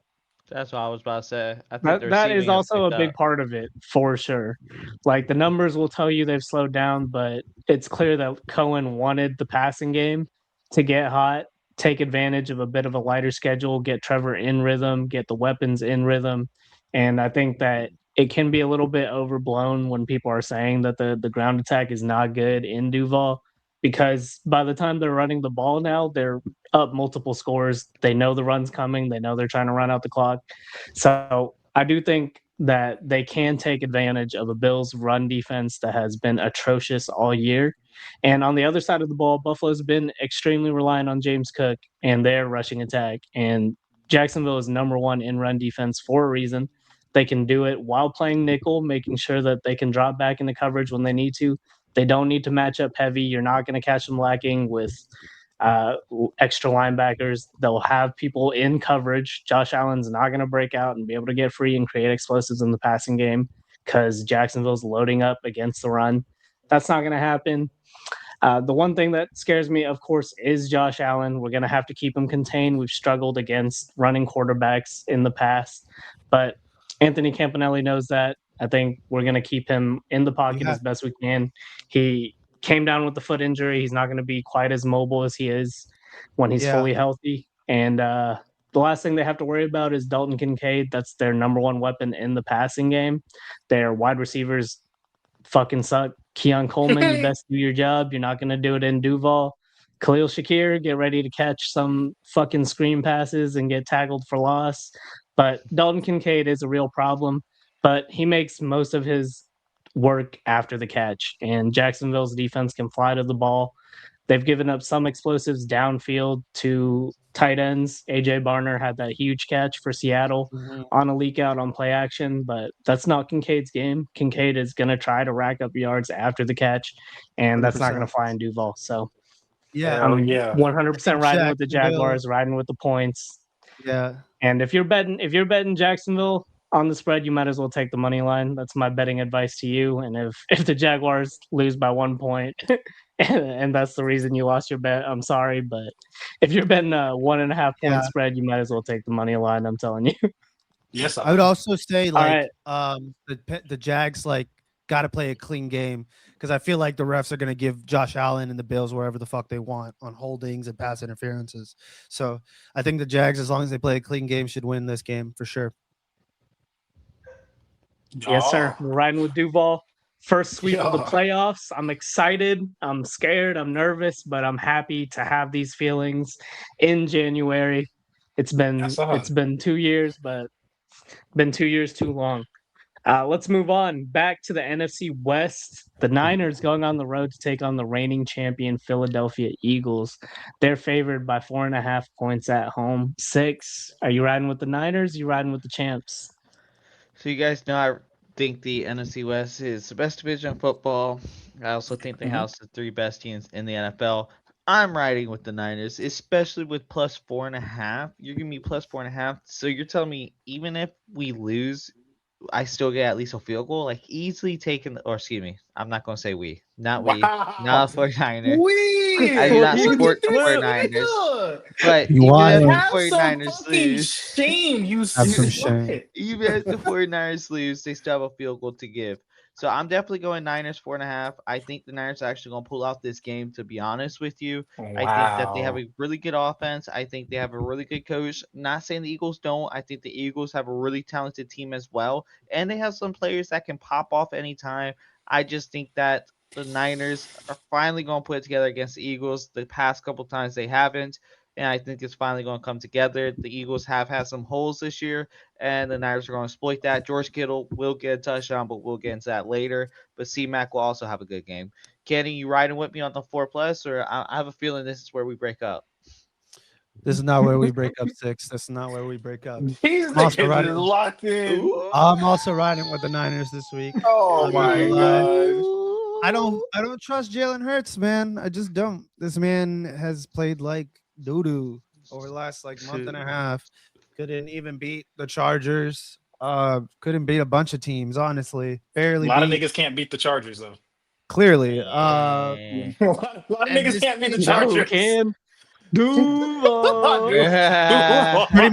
That's what I was about to say. I think the That is receiving has also a picked big up. part of it, for sure. Like, the numbers will tell you they've slowed down, but it's clear that Cohen wanted the passing game to get hot, take advantage of a bit of a lighter schedule, get Trevor in rhythm, get the weapons in rhythm. And I think that it can be a little bit overblown when people are saying that the ground attack is not good in Duval, because by the time they're running the ball now, they're up multiple scores. They know the run's coming. They know they're trying to run out the clock. So I do think that they can take advantage of a Bills run defense that has been atrocious all year. And on the other side of the ball, Buffalo's been extremely reliant on James Cook and their rushing attack. And Jacksonville is number one in run defense for a reason. They can do it while playing nickel, making sure that they can drop back into coverage when they need to. They don't need to match up heavy. You're not going to catch them lacking with uh, extra linebackers. They'll have people in coverage. Josh Allen's not going to break out and be able to get free and create explosives in the passing game because Jacksonville's loading up against the run. That's not going to happen. The one thing that scares me, of course, is Josh Allen. We're going to have to keep him contained. We've struggled against running quarterbacks in the past, but Anthony Campanelli knows that. I think we're going to keep him in the pocket Yeah. as best we can. He came down with the foot injury. He's not going to be quite as mobile as he is when he's Yeah. fully healthy. And the last thing they have to worry about is Dalton Kincaid. That's their number one weapon in the passing game. Their wide receivers fucking suck. Keon Coleman, you best do your job. You're not going to do it in Duval. Khalil Shakir, get ready to catch some fucking screen passes and get tackled for loss. But Dalton Kincaid is a real problem, but he makes most of his work after the catch. And Jacksonville's defense can fly to the ball. They've given up some explosives downfield to tight ends. AJ Barner had that huge catch for Seattle on a leak out on play action, but that's not Kincaid's game. Kincaid is going to try to rack up yards after the catch, and that's not going to 100%. fly in Duval. So Yeah. Hell I'm yeah. 100% riding with the Jacksonville- Jaguars, riding with the points. Yeah. And if you're betting Jacksonville on the spread, you might as well take the money line. That's my betting advice to you. And if the Jaguars lose by 1 point, and that's the reason you lost your bet, I'm sorry, but if you're betting a 1.5 point Yeah. spread, you might as well take the money line. I'm telling you. Yes, I would also say like right. the Jags like got to play a clean game because I feel like the refs are going to give Josh Allen and the Bills wherever the fuck they want on holdings and pass interferences. So I think the Jags, as long as they play a clean game, should win this game for sure. Yes, sir. We're riding with Duval. First sweep of the Yeah. playoffs. I'm excited. I'm scared. I'm nervous, but I'm happy to have these feelings in January. It's been 2 years, but been 2 years too long. Let's move on back to the NFC West. The Niners going on the road to take on the reigning champion Philadelphia Eagles. They're favored by 4.5 points at home. 6. Are you riding with the Niners? Are you riding with the champs? So you guys know I think the NFC West is the best division of football. I also think they house the 3 best teams in the NFL. I'm riding with the Niners, especially with plus 4.5. You're giving me plus 4.5. So you're telling me even if we lose, I still get at least a field goal? Like easily taken, or excuse me, I'm not going to say we. Not we. Not 49ers. I do not support the 49ers. But even if the Have some 49ers fucking lose, shame, you Have some slut. shame. even if the 49ers lose, they still have a field goal to give. So I'm definitely going Niners 4.5. I think the Niners are actually going to pull out this game, to be honest with you. Wow. I think that they have a really good offense. I think they have a really good coach. Not saying the Eagles don't. I think the Eagles have a really talented team as well. And they have some players that can pop off anytime. I just think that the Niners are finally going to put it together against the Eagles. The past couple times they haven't. And I think it's finally going to come together. The Eagles have had some holes this year, and the Niners are going to exploit that. George Kittle will get a touchdown, but we'll get into that later. But C-Mac will also have a good game. Kenny, you riding with me on the 4+, or I have a feeling this is where we break up. This is not where we break up, 6. This is not where we break up. These I'm also niggas riding- is locked in. Ooh. I'm also riding with the Niners this week. Oh I'm my not gonna god. I don't trust Jalen Hurts, man. I just don't. This man has played like doo-doo over the last like month and a half. Couldn't even beat the Chargers. Couldn't beat a bunch of teams, honestly. A Barely lot of beat, niggas can't beat the Chargers though. clearly. A lot of And niggas this can't beat the You know who Chargers. can? Duval. pretty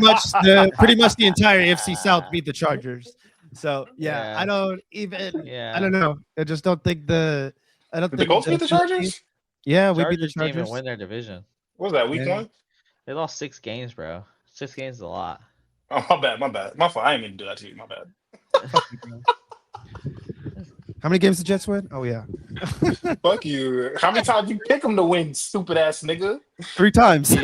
much the entire AFC South beat the Chargers. So yeah, Yeah. I don't even Yeah. I don't know. I just don't think Did the Colts beat the Chargers? Yeah, we beat the Chargers didn't even Chargers. win their division. What was that, week Yeah. 1? They lost 6 games, bro. 6 games is a lot. Oh, my bad. My fault. I ain't mean to do that to you. My bad. How many games the Jets win? Oh yeah. Fuck you. How many times you pick them to win, stupid ass nigga? 3 times. You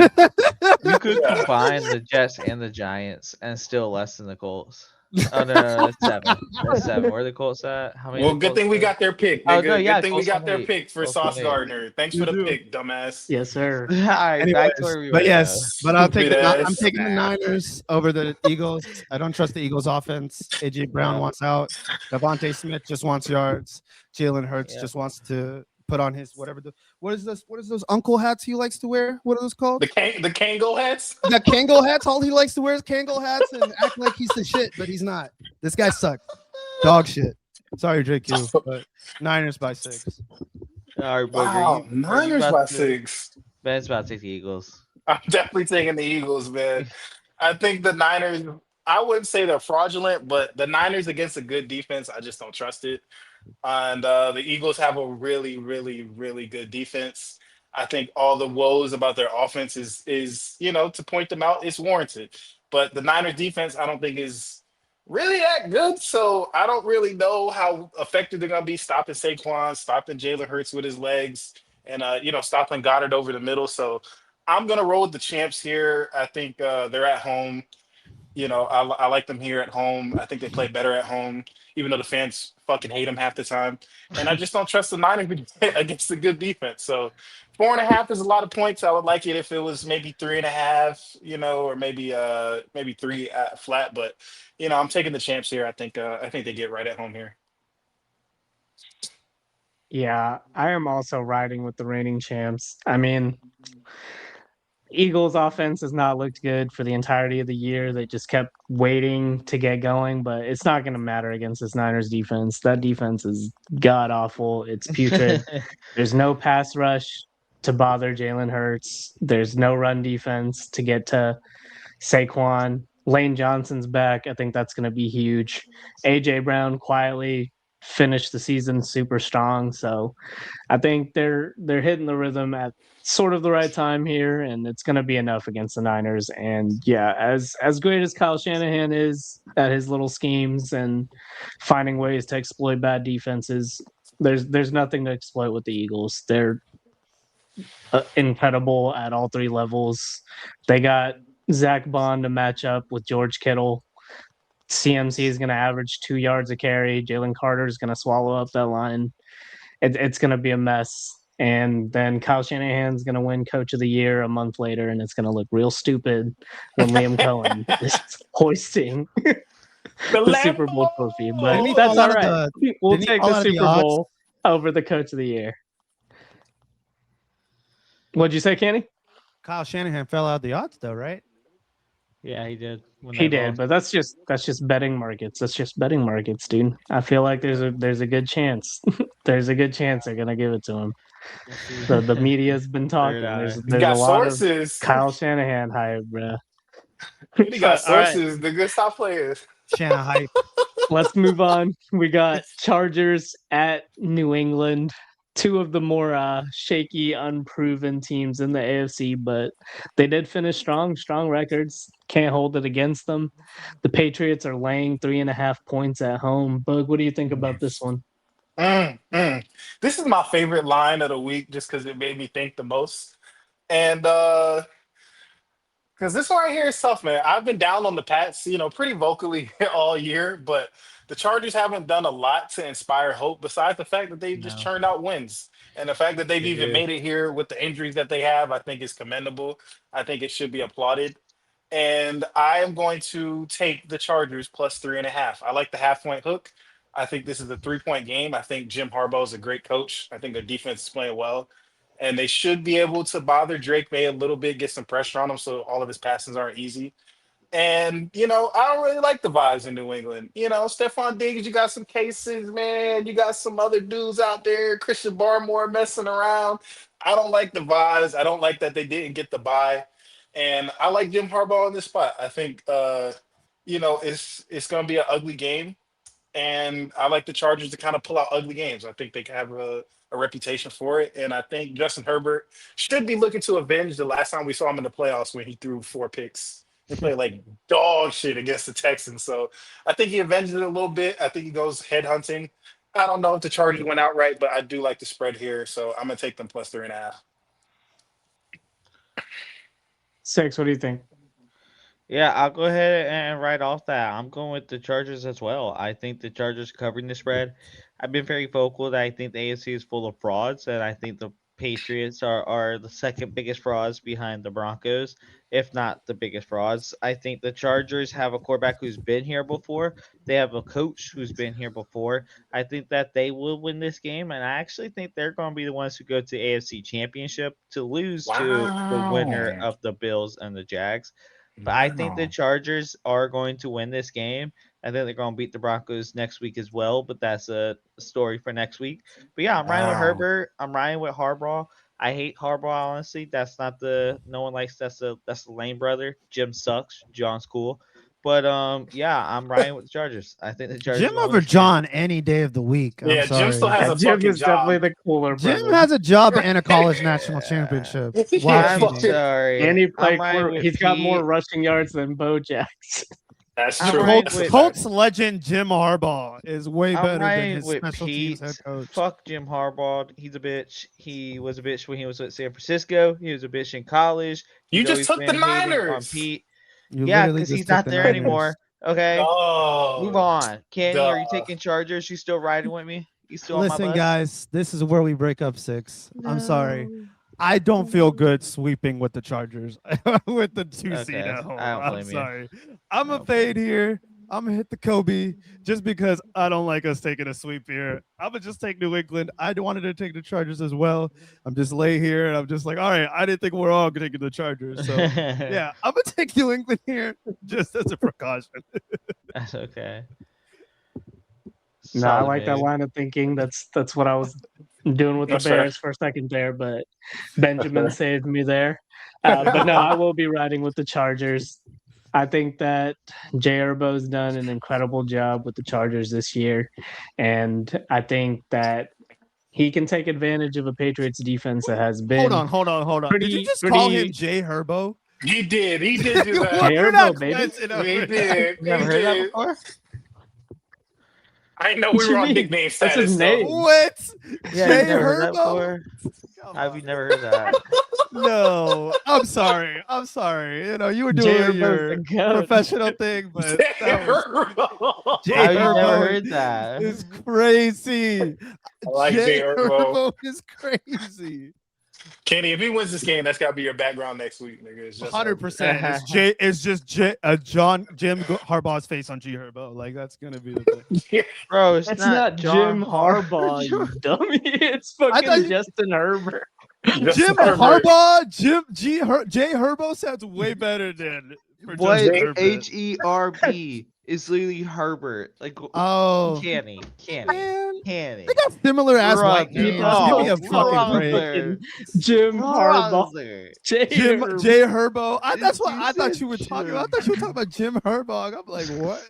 could Yeah. combine the Jets and the Giants and still less than the Colts. Oh no, that's 7. That's 7. Where are the Colts at? How many? Well, the good Colts thing we at? got their pick, Oh, nigga. no, yeah, Good thing we Colts got won their 8. pick for Colts Sauce won 8. Gardner. Thanks for the pick, dumbass. Yes, sir. All right, Anyways, back to where we were. but yes, but I'm Stupid ass. taking the Niners over the Eagles. I don't trust the Eagles offense. AJ Brown wants out. Devontae Smith just wants yards. Jalen Hurts just wants to put on his what is those uncle hats he likes to wear? What are those called? The Kango hats? The Kangol hats. All he likes to wear is Kangol hats and act like he's the shit, but he's not. This guy sucked. Dog shit. Sorry, Drake, you, but Niners by 6. All right, Boog, Wow, are you Niners about by to? 6. Ben's about to take the Eagles. I'm definitely taking the Eagles, man. I think the Niners, I wouldn't say they're fraudulent, but the Niners against a good defense, I just don't trust it. And the Eagles have a really, really, really good defense. I think all the woes about their offense is to point them out, it's warranted. But the Niners defense, I don't think is really that good. So I don't really know how effective they're gonna be stopping Saquon, stopping Jalen Hurts with his legs, and stopping Goddard over the middle. So I'm gonna roll with the champs here. I think they're at home. I like them here at home. I think they play better at home, even though the fans fucking hate them half the time. And I just don't trust the Niners against a good defense. So 4.5 is a lot of points. I would like it if it was maybe 3.5, or maybe three at flat. But I'm taking the champs here. I think they get right at home here. Yeah, I am also riding with the reigning champs. I mean, Eagles offense has not looked good for the entirety of the year. They just kept waiting to get going, but it's not going to matter against this Niners defense. That defense is god awful. It's putrid. There's no pass rush to bother Jalen Hurts. There's no run defense to get to Saquon. Lane Johnson's back. I think that's going to be huge. AJ Brown quietly finished the season super strong, so I think they're hitting the rhythm at sort of the right time here, and it's going to be enough against the Niners. And yeah, as great as Kyle Shanahan is at his little schemes and finding ways to exploit bad defenses, there's nothing to exploit with the Eagles. They're incredible at all three levels. They got Zach Bond to match up with George Kittle. CMC is going to average 2 yards a carry. Jalen Carter is going to swallow up that line. It's going to be a mess. And then Kyle Shanahan's going to win Coach of the Year a month later, and it's going to look real stupid when Liam Cohen is hoisting The the Super Bowl trophy. But Didn't he that's fall all out of right. the? We'll Didn't he take fall the out of the Super odds? Bowl over the Coach of the Year. What'd you say, Kenny? Kyle Shanahan fell out of the odds, though, right? Yeah, he did. When He they did, lost. but that's just betting markets. That's just betting markets, dude. I feel like there's a good chance. There's a good chance they're gonna give it to him. We'll see. The media's been Third talking. There's eye. You there's a got lot of sources. Kyle Shanahan hype, bro. You got But all right, sources. The good stop players. Shanahan hype. let's move on. We got Chargers at New England. Two of the more shaky, unproven teams in the AFC, but they did finish strong records. Can't hold it against them. The Patriots are laying 3.5 points at home. Bug, what do you think about this one? This is my favorite line of the week just because it made me think the most. And because this one right here is tough, man. I've been down on the Pats, pretty vocally all year, but the Chargers haven't done a lot to inspire hope besides the fact that they've just No, churned out wins. And the fact that they've they even do. made it here with the injuries that they have, I think is commendable. I think it should be applauded. And I am going to take the Chargers plus 3.5. I like the half-point hook. I think this is a 3-point game. I think Jim Harbaugh is a great coach. I think their defense is playing well, and they should be able to bother Drake May a little bit, get some pressure on him, so all of his passes aren't easy. And I don't really like the vibes in New England. Stephon Diggs, you got some cases, man. You got some other dudes out there, Christian Barmore messing around. I don't like the vibes. I don't like that they didn't get the bye. And I like Jim Harbaugh in this spot. I think it's gonna be an ugly game. And I like the Chargers to kind of pull out ugly games. I think they have a reputation for it. And I think Justin Herbert should be looking to avenge the last time we saw him in the playoffs when he threw 4 picks. He played like dog shit against the Texans. So I think he avenged it a little bit. I think he goes head hunting. I don't know if the Chargers went outright, but I do like the spread here. So I'm going to take them plus 3.5. Six, what do you think? Yeah, I'll go ahead and write off that. I'm going with the Chargers as well. I think the Chargers covering the spread. I've been very vocal that I think the AFC is full of frauds, and I think the Patriots are the second biggest frauds behind the Broncos, if not the biggest frauds. I think the Chargers have a quarterback who's been here before. They have a coach who's been here before. I think that they will win this game, and I actually think they're going to be the ones who go to the AFC Championship to lose to the winner Wow. of the Bills and the Jags. But I think the Wow. Chargers are going to win this game. I think they're going to beat the Broncos next week as well, but that's a story for next week. But yeah, I'm riding with Herbert. I'm riding with Harbaugh. I hate Harbaugh, honestly. That's not no one likes that's the lame brother. Jim sucks. John's cool. But yeah, I'm riding with the Chargers. I think the Chargers Jim are gonna win over this game. John any day of the week. I'm Yeah, Jim still sorry. has Yeah, a Jim fucking is definitely job. the cooler Jim brother. has a job and a college national championship. Yeah, I'm fuck it. sorry. And he I'm played riding with he's got Pete. more rushing yards than Bo Jackson. That's I'm true. riding That's a with- fact. Colts legend Jim Harbaugh is way I'm better than riding his with special teams Pete. head coach. Fuck Jim Harbaugh. He's a bitch. He was a bitch when he was at San Francisco. He was a bitch in college. You He's just always took the been hating on Niners. Pete. You Yeah, literally because just he's took not the there Niners. anymore. Okay, Oh, move on. Kenny, are you duh. taking Chargers? You still riding with me? You still on my Listen, bus? guys, this is where we break up 6. I'm sorry. I don't feel good sweeping with the Chargers with the 2 seed Okay, at home. I don't I'm blame you. sorry. I'm I a don't blame fade here. I'm gonna hit the Kobe just because I don't like us taking a sweep here. I'm gonna just take New England. I wanted to take the Chargers as well. I'm just lay here and I'm just like, all right, I didn't think we're all gonna take the Chargers. So yeah, I'm gonna take New England here just as a precaution. That's okay. No, I Solid like that move. line of thinking. That's what I was doing with the That's fair. Bears for a second there, but Benjamin saved me there. But no, I will be riding with the Chargers. I think that Jay Urbo's done an incredible job with the Chargers this year, and I think that he can take advantage of a Patriots defense that has been Hold on. Did you pretty- just call him pretty- Jay Herbo? He did do that. Jay You're Herbo, not baby. glancing over He that. did. You never He heard that did. before? I know What we you were on mean? nickname That's status. his so- name. What? Yeah, Jay you never heard that Herbo? before? Come Have on. you never heard that? No, I'm sorry. You know, you were Jay doing Herbo's your the goat. professional thing, but that was Jay How you never Herbo heard that? is crazy. I like Jay Herbo. Is crazy. Kenny, if he wins this game, that's gotta be your background next week, nigga. It's just 100%. It's just Jim Harbaugh's face on G Herbo. Like that's gonna be the thing. Bro, it's That's not not John Jim Harbaugh, you dummy. It's fucking thought you- Justin Herbert. Jim Harbaugh, Jay Herbo sounds way better than for What Justin Herbert. Herb is literally Herbert. Like Oh, Kenny. man, Canny. they got similar ass white Brother. names. Oh, Give me a fucking break. brother. Jim Harbaugh. Brother. Jay Herbo. Jay Herbo. That's what You I thought said you were talking Jim. about. I thought you were talking about Jim Harbaugh. I'm like, what?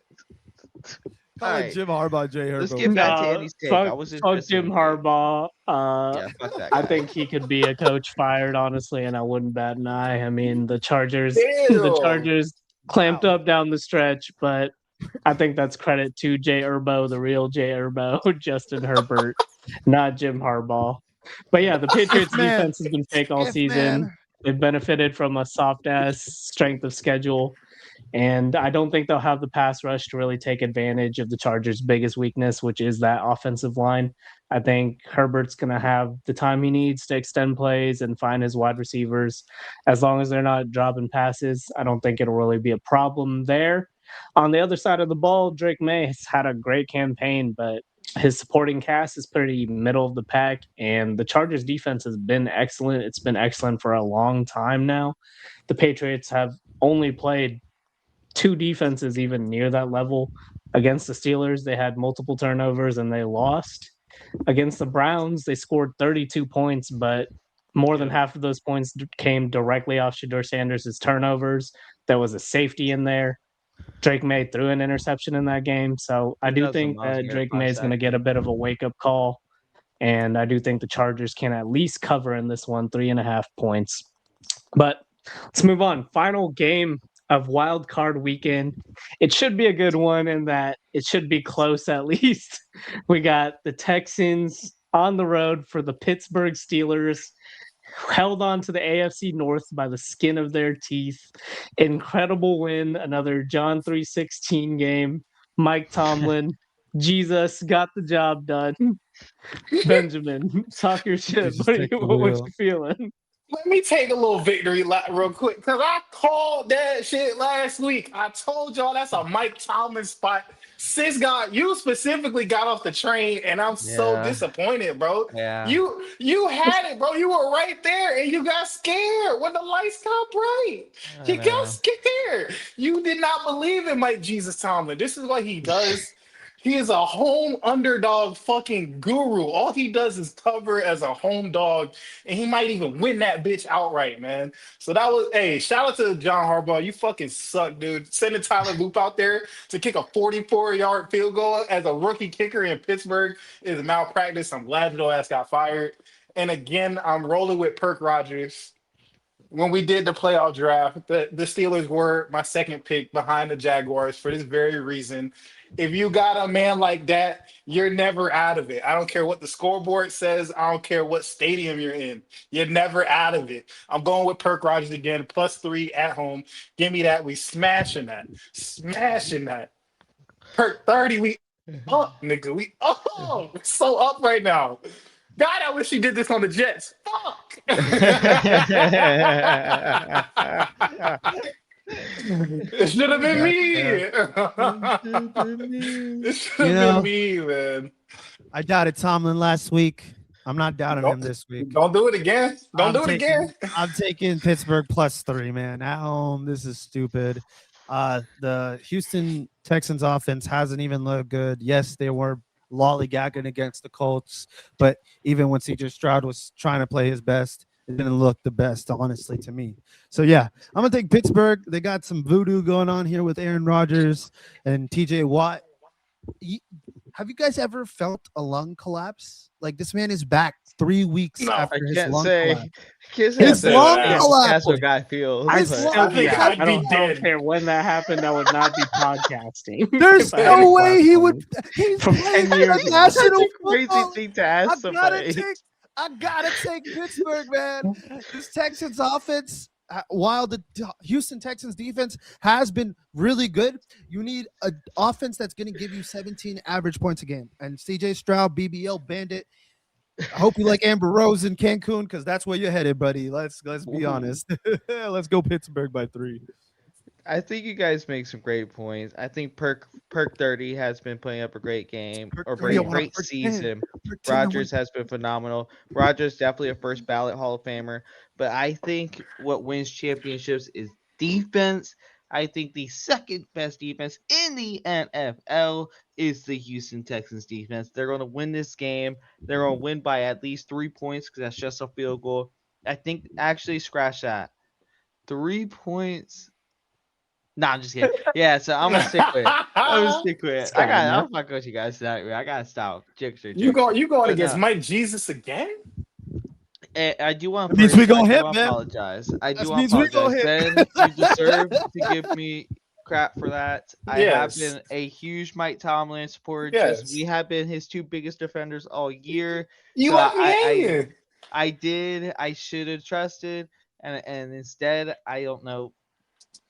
Calling Alright. Jim Harbaugh Jay Herbo. Let's get back to Nah, Andy's take. I was fuck interested Jim in it. Harbaugh. Yeah, fuck that I guy. think he could be a coach fired, honestly, and I wouldn't bat an eye. I mean, the Chargers Ew. clamped up down the stretch, but I think that's credit to Jay Urbo, the real Jay Urbo, Justin Herbert, not Jim Harbaugh. But yeah, the Patriots man. defense has been fake all If, season. man. They've benefited from a soft ass strength of schedule. And I don't think they'll have the pass rush to really take advantage of the Chargers' biggest weakness, which is that offensive line. I think Herbert's going to have the time he needs to extend plays and find his wide receivers. As long as they're not dropping passes, I don't think it'll really be a problem there. On the other side of the ball, Drake May has had a great campaign, but his supporting cast is pretty middle of the pack, and the Chargers defense has been excellent. It's been excellent for a long time now. The Patriots have only played 2 defenses even near that level. Against the Steelers, they had multiple turnovers and they lost. Against the Browns, they scored 32 points, but more than half of those points came directly off Shedeur Sanders' turnovers. There was a safety in there. Drake May threw an interception in that game. So I do think that Drake May is going to get a bit of a wake-up call. And I do think the Chargers can at least cover in this one, 3.5 points. But let's move on. Final game of wild card weekend. It should be a good one in that it should be close at least. We got the Texans on the road for the Pittsburgh Steelers, held on to the AFC North by the skin of their teeth. Incredible win, another John 3:16 game. Mike Tomlin, Jesus got the job done. Benjamin, talk your shit. Jesus, What take the you wheel. feeling? Let me take a little victory lap real quick because I called that shit last week. I told y'all that's a Mike Tomlin spot. You specifically got off the train, and I'm so Yeah, disappointed, bro. yeah. You had it, bro. You were right there, and you got scared when the lights got bright. I You got know. scared. You did not believe in Mike Jesus Tomlin. This is what he does. He is a home underdog fucking guru. All he does is cover as a home dog, and he might even win that bitch outright, man. So that was, hey, shout out to John Harbaugh. You fucking suck, dude. Sending Tyler Loop out there to kick a 44-yard field goal as a rookie kicker in Pittsburgh is malpractice. I'm glad your ass got fired. And again, I'm rolling with Perk Rogers. When we did the playoff draft, the Steelers were my second pick behind the Jaguars for this very reason. If you got a man like that, you're never out of it. I don't care what the scoreboard says. I don't care what stadium you're in. You're never out of it. I'm going with Perk Rogers again, +3 at home. Give me that. We smashing that. Smashing that. Perk 30, we up, nigga. We so up right now. God, I wish he did this on the Jets. Fuck. It should have been me. It should You have know, been me, man. I doubted Tomlin last week. I'm not doubting him this week. Don't do it again. Don't I'm do it taking, again. I'm taking Pittsburgh +3, man. At home, this is stupid. The Houston Texans offense hasn't even looked good. Yes, they were lollygagging against the Colts, but even when CJ Stroud was trying to play his best, it didn't look the best, honestly, to me. So yeah, I'm gonna take Pittsburgh. They got some voodoo going on here with Aaron Rodgers and TJ Watt. Have you guys ever felt a lung collapse? Like, this man is back 3 weeks No, after I his can't lung say. collapse. His His lung collapse. That's what guy feels. I His but- lung- still I think yeah, I'd I be don't dead. care when that happened. I would not be podcasting. There's if I had a no way he would. platform. He's From playing 10 years the ago. national That's a crazy football. thing to ask somebody. I gotta take Pittsburgh, man. This Texans offense, while the Houston Texans defense has been really good, you need an offense that's going to give you 17 average points a game. And CJ Stroud, BBL Bandit. I hope you like Amber Rose in Cancun because that's where you're headed, buddy. Let's be honest. Let's go Pittsburgh by 3. I think you guys make some great points. I think Perk 30 has been putting up a great game Perk or 30, I want a great Perk 10. season. Perk 10, I want- Rodgers has been phenomenal. Rodgers definitely a first ballot Hall of Famer, but I think what wins championships is defense. I think the second best defense in the NFL is the Houston Texans defense. They're going to win this game. They're going to win by at least 3 points because that's just a field goal. I think actually scratch that. 3 points. Nah, I'm just kidding. Yeah, so I'm gonna stick with it. I'm gonna stick with it. I'm fucking with you guys tonight. I gotta stop. Jixer. You going But against no. Mike Jesus again? I do want That means we gonna hit, man. apologize. I do That want means to we gonna apologize. hit. Ben, you deserve to give me crap for that. I have Yes. been a huge Mike Tomlin supporter. Yes. We have been his 2 biggest defenders all year. You So left me hanging. I should have trusted, and instead, I don't know.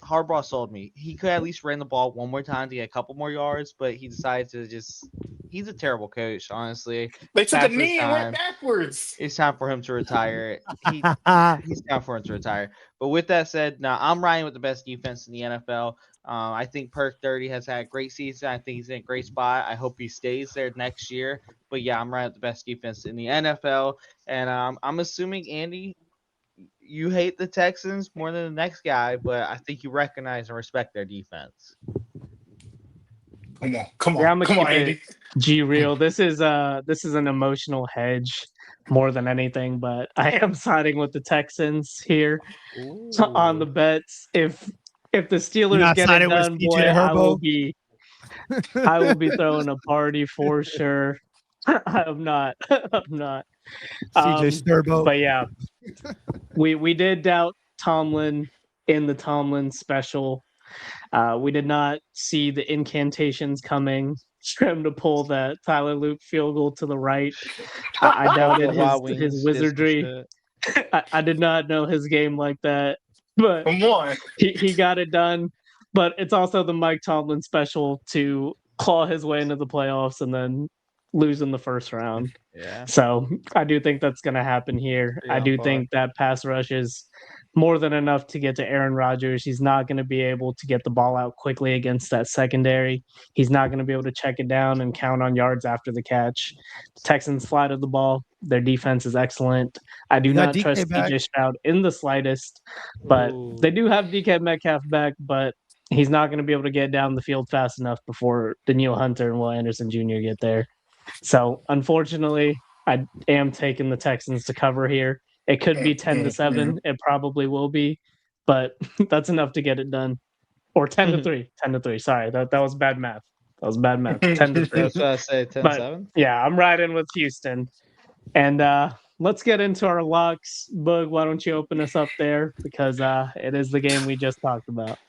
Harbaugh sold me. He could at least run the ball one more time to get a couple more yards, but he decided to just. He's a terrible coach, honestly. They took a Bad for his knee and time. went backwards. It's time for him to retire. He's time for him to retire. But with that said, now I'm riding with the best defense in the NFL. I think Perk 30 has had a great season. I think he's in a great spot. I hope he stays there next year. But yeah, I'm riding with the best defense in the NFL. And I'm assuming, Andy, you hate the Texans more than the next guy, but I think you recognize and respect their defense. Come Yeah, I'm on, gonna keep Andy. it G real. This is an emotional hedge more than anything, but I am siding with the Texans here on the bets. If the Steelers not get it siding with done, CJ boy, Herbo? I will be throwing a party for sure. I'm not. I'm not. CJ Sturbo. But yeah, we did doubt Tomlin in the Tomlin special. We did not see the incantations coming for him to pull that Tyler Loop field goal to the right. I doubted his wizardry. I did not know his game like that, but Come on. he got it done. But it's also the Mike Tomlin special to claw his way into the playoffs and then lose in the first round. Yeah. So I do think that's going to happen here. Pretty I on do par. think that pass rush is more than enough to get to Aaron Rodgers. He's not going to be able to get the ball out quickly against that secondary. He's not going to be able to check it down and count on yards after the catch. The Texans slide of the ball. Their defense is excellent. I do You got not DK trust back. CJ Stroud in the slightest, but Ooh. they do have DK Metcalf back, but he's not going to be able to get down the field fast enough before Daniil Hunter and Will Anderson Jr. get there. So unfortunately, I am taking the Texans to cover here. It could be 10-7. It probably will be, but that's enough to get it done. Or 10-3. 10-3. Sorry, that was bad math. That was bad math. 10-3. That's what I say. 10-7. But yeah, I'm riding with Houston. And let's get into our locks. Boog, why don't you open us up there? Because it is the game we just talked about.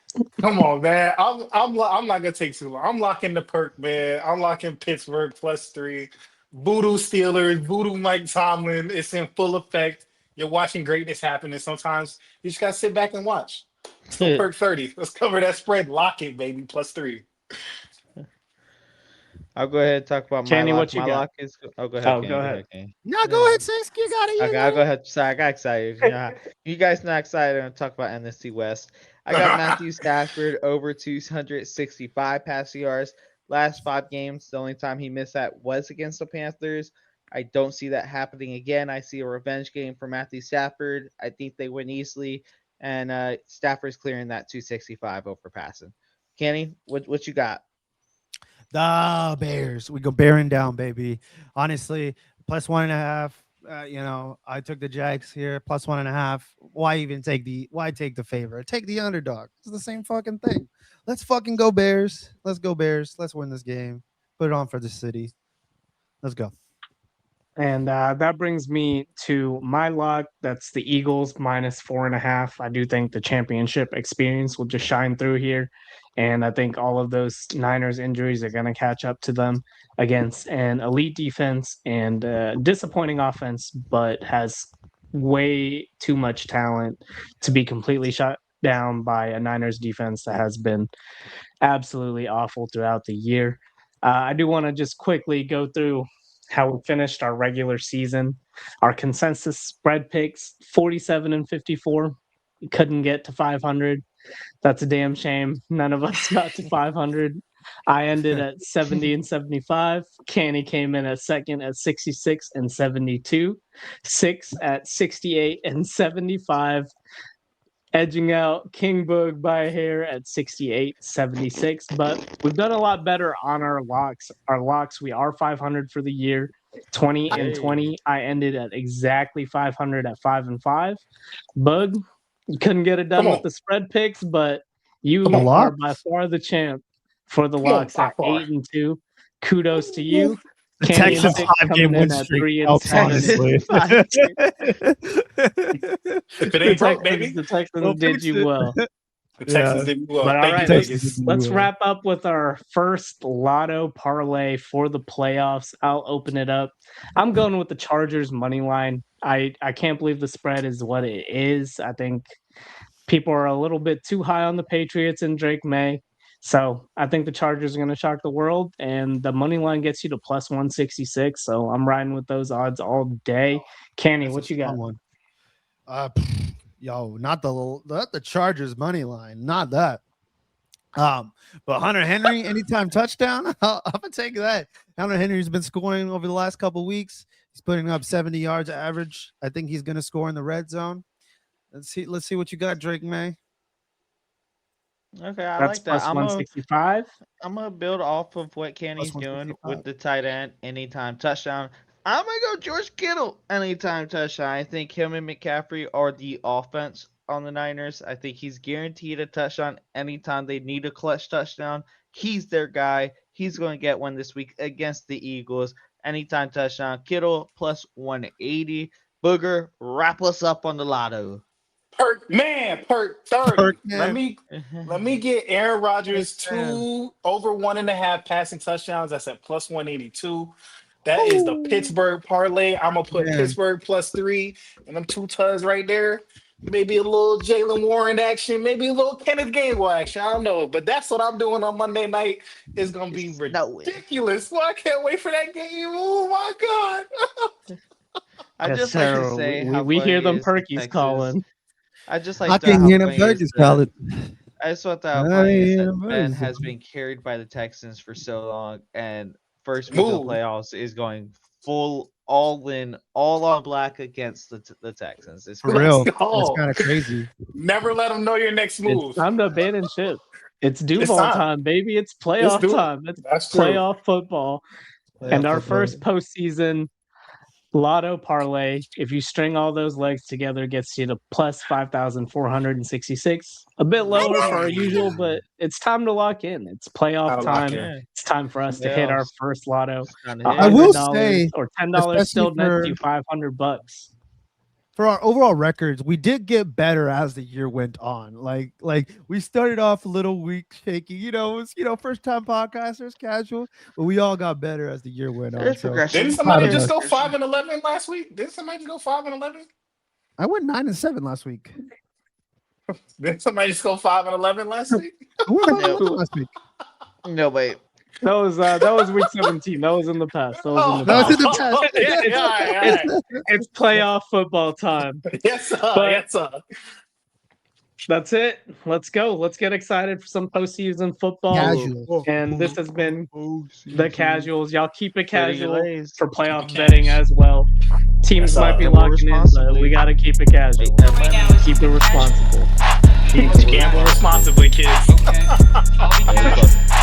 Come on, man. I'm not gonna take too long. I'm locking the perk, man. I'm locking Pittsburgh +3. Voodoo Steelers, Voodoo Mike Tomlin. It's in full effect. You're watching greatness happen, and sometimes you just gotta sit back and watch. Let's go perk 30. Let's cover that spread. Lock it, baby. +3. I'll go ahead and talk about my Kenny, lock. what you My got? lock is. Oh, go ahead, Oh, Kenny. go Go ahead. ahead, Kenny. No, go ahead, Saints. You got it. Okay, I'll go ahead. Sorry, I got excited. You guys not excited to talk about NFC West. I got Matthew Stafford over 265 passing yards. Last 5 games, the only time he missed that was against the Panthers. I don't see that happening again. I see a revenge game for Matthew Stafford. I think they win easily, and Stafford's clearing that 265 over passing. Kenny, what you got? The Bears. We go bearing down, baby. Honestly, +1.5. I took the Jags here, +1.5. Why take the favorite? Take the underdog. It's the same fucking thing. Let's fucking go Bears. Let's go Bears. Let's win this game. Put it on for the city. Let's go. And that brings me to my lock. That's the Eagles -4.5. I do think the championship experience will just shine through here. And I think all of those Niners injuries are going to catch up to them against an elite defense and disappointing offense, but has way too much talent to be completely shut down by a Niners defense that has been absolutely awful throughout the year. I do want to just quickly go through how we finished our regular season. Our consensus spread picks 47 and 54. We couldn't get to 500. That's a damn shame. None of us got to 500. I ended at 70 and 75. Canny came in at second at 66 and 72. Six at 68 and 75. Edging out King Boog by a hair at 68-76. But we've done a lot better on our locks. Our locks, we are 500 for the year. 20 and 20. I ended at exactly 500 at 5-5. Bug, you couldn't get it done Come with on. the spread picks, but you Come on. are by far the champ for the Come on, locks by at far. 8-2. Kudos to you. The Candy and Texans Six 5-game coming win in at streak 3 and helps, 7. honestly. If it ain't broke, baby. The Texans did you well. The Texans did well. But all Thank right, you, Texans Vegas. did let's well. wrap up with our first lotto parlay for the playoffs. I'll open it up. I'm going with the Chargers money line. I can't believe the spread is what it is. I think people are a little bit too high on the Patriots and Drake May. So I think the Chargers are going to shock the world, and the money line gets you to +166. So I'm riding with those odds all day. Canny, That's what a you got? strong one. Yo, not the Chargers money line, not that. But Hunter Henry, anytime touchdown, I'm gonna take that. Hunter Henry's been scoring over the last couple weeks. He's putting up 70 yards average. I think he's gonna score in the red zone. Let's see what you got, Drake May. Okay, I That's like that. +165. I'm gonna build off of what Kenny's doing with the tight end anytime touchdown. I'm gonna go George Kittle anytime touchdown. I think him and McCaffrey are the offense on the Niners. I think he's guaranteed a touchdown anytime they need a clutch touchdown. He's their guy. He's going to get one this week against the Eagles. Anytime touchdown. Kittle +180. Booger, wrap us up on the lotto. Perk 30. Perk man. Let me get Aaron Rodgers 2 over 1.5 passing touchdowns. That's at +182. That is the Pittsburgh parlay. I'm gonna put Man. Pittsburgh +3 and them 2 tuds right there. maybe a little Jalen Warren action, maybe a little Kenneth Gainwell action. I don't know, but that's what I'm doing on Monday night. Is gonna be It's snowing. ridiculous. Well, I can't wait for that game. Oh my god! I Yes, just like to sir. say We, how we hear funny them is the perkies Texas. calling. I just I like to can how hear them funny is Turkish that. call it. I just thought that how I funny is hear that them Ben Turkish has call been carried by the Texans for so long, and first week of Move. the playoffs is going full all in, all on black against the Texans. It's For crazy. real. Let's go. That's kind of crazy. Never let them know your next It's move. time to abandon ship. It's It's Duval time. time, baby. It's Let's playoff do it. time. It's That's true. playoff football. And our first postseason lotto parlay, if you string all those legs together, gets you to plus 5,466. A bit lower for our usual, but it's time to lock in. It's playoff Gotta lock time. in. Yeah, It's time for us to hit our Nails. first lotto. It's time to hit. I will $100 say, or $10 still especially nets for- you $500. For our overall records, we did get better as the year went on. Like we started off a little weak, shaky. It was first time podcasters, casual, but we all got better as the year went on. There's So progression. Didn't somebody Proud of just us. go 5-11 last week? Didn't somebody just go 5-11? I went 9-7 last week. Didn't somebody just go 5-11 last week? I went No. 5-11 last week. No, wait. That was week 17. That was in the past. That was in the That was past. in the past. Yeah. It's playoff football time. Yes, sir. But- Yes, sir. That's it. Let's go. Let's get excited for some postseason football. Casual. And this has been the casuals. Y'all keep it Pretty casual lays. for playoff Keep it betting cash. as well. Teams Yes, might be gamble locking in, but responsibly. we got to keep it casual. Make that money. Keep it responsible. Gamble responsibly, kids. There you go.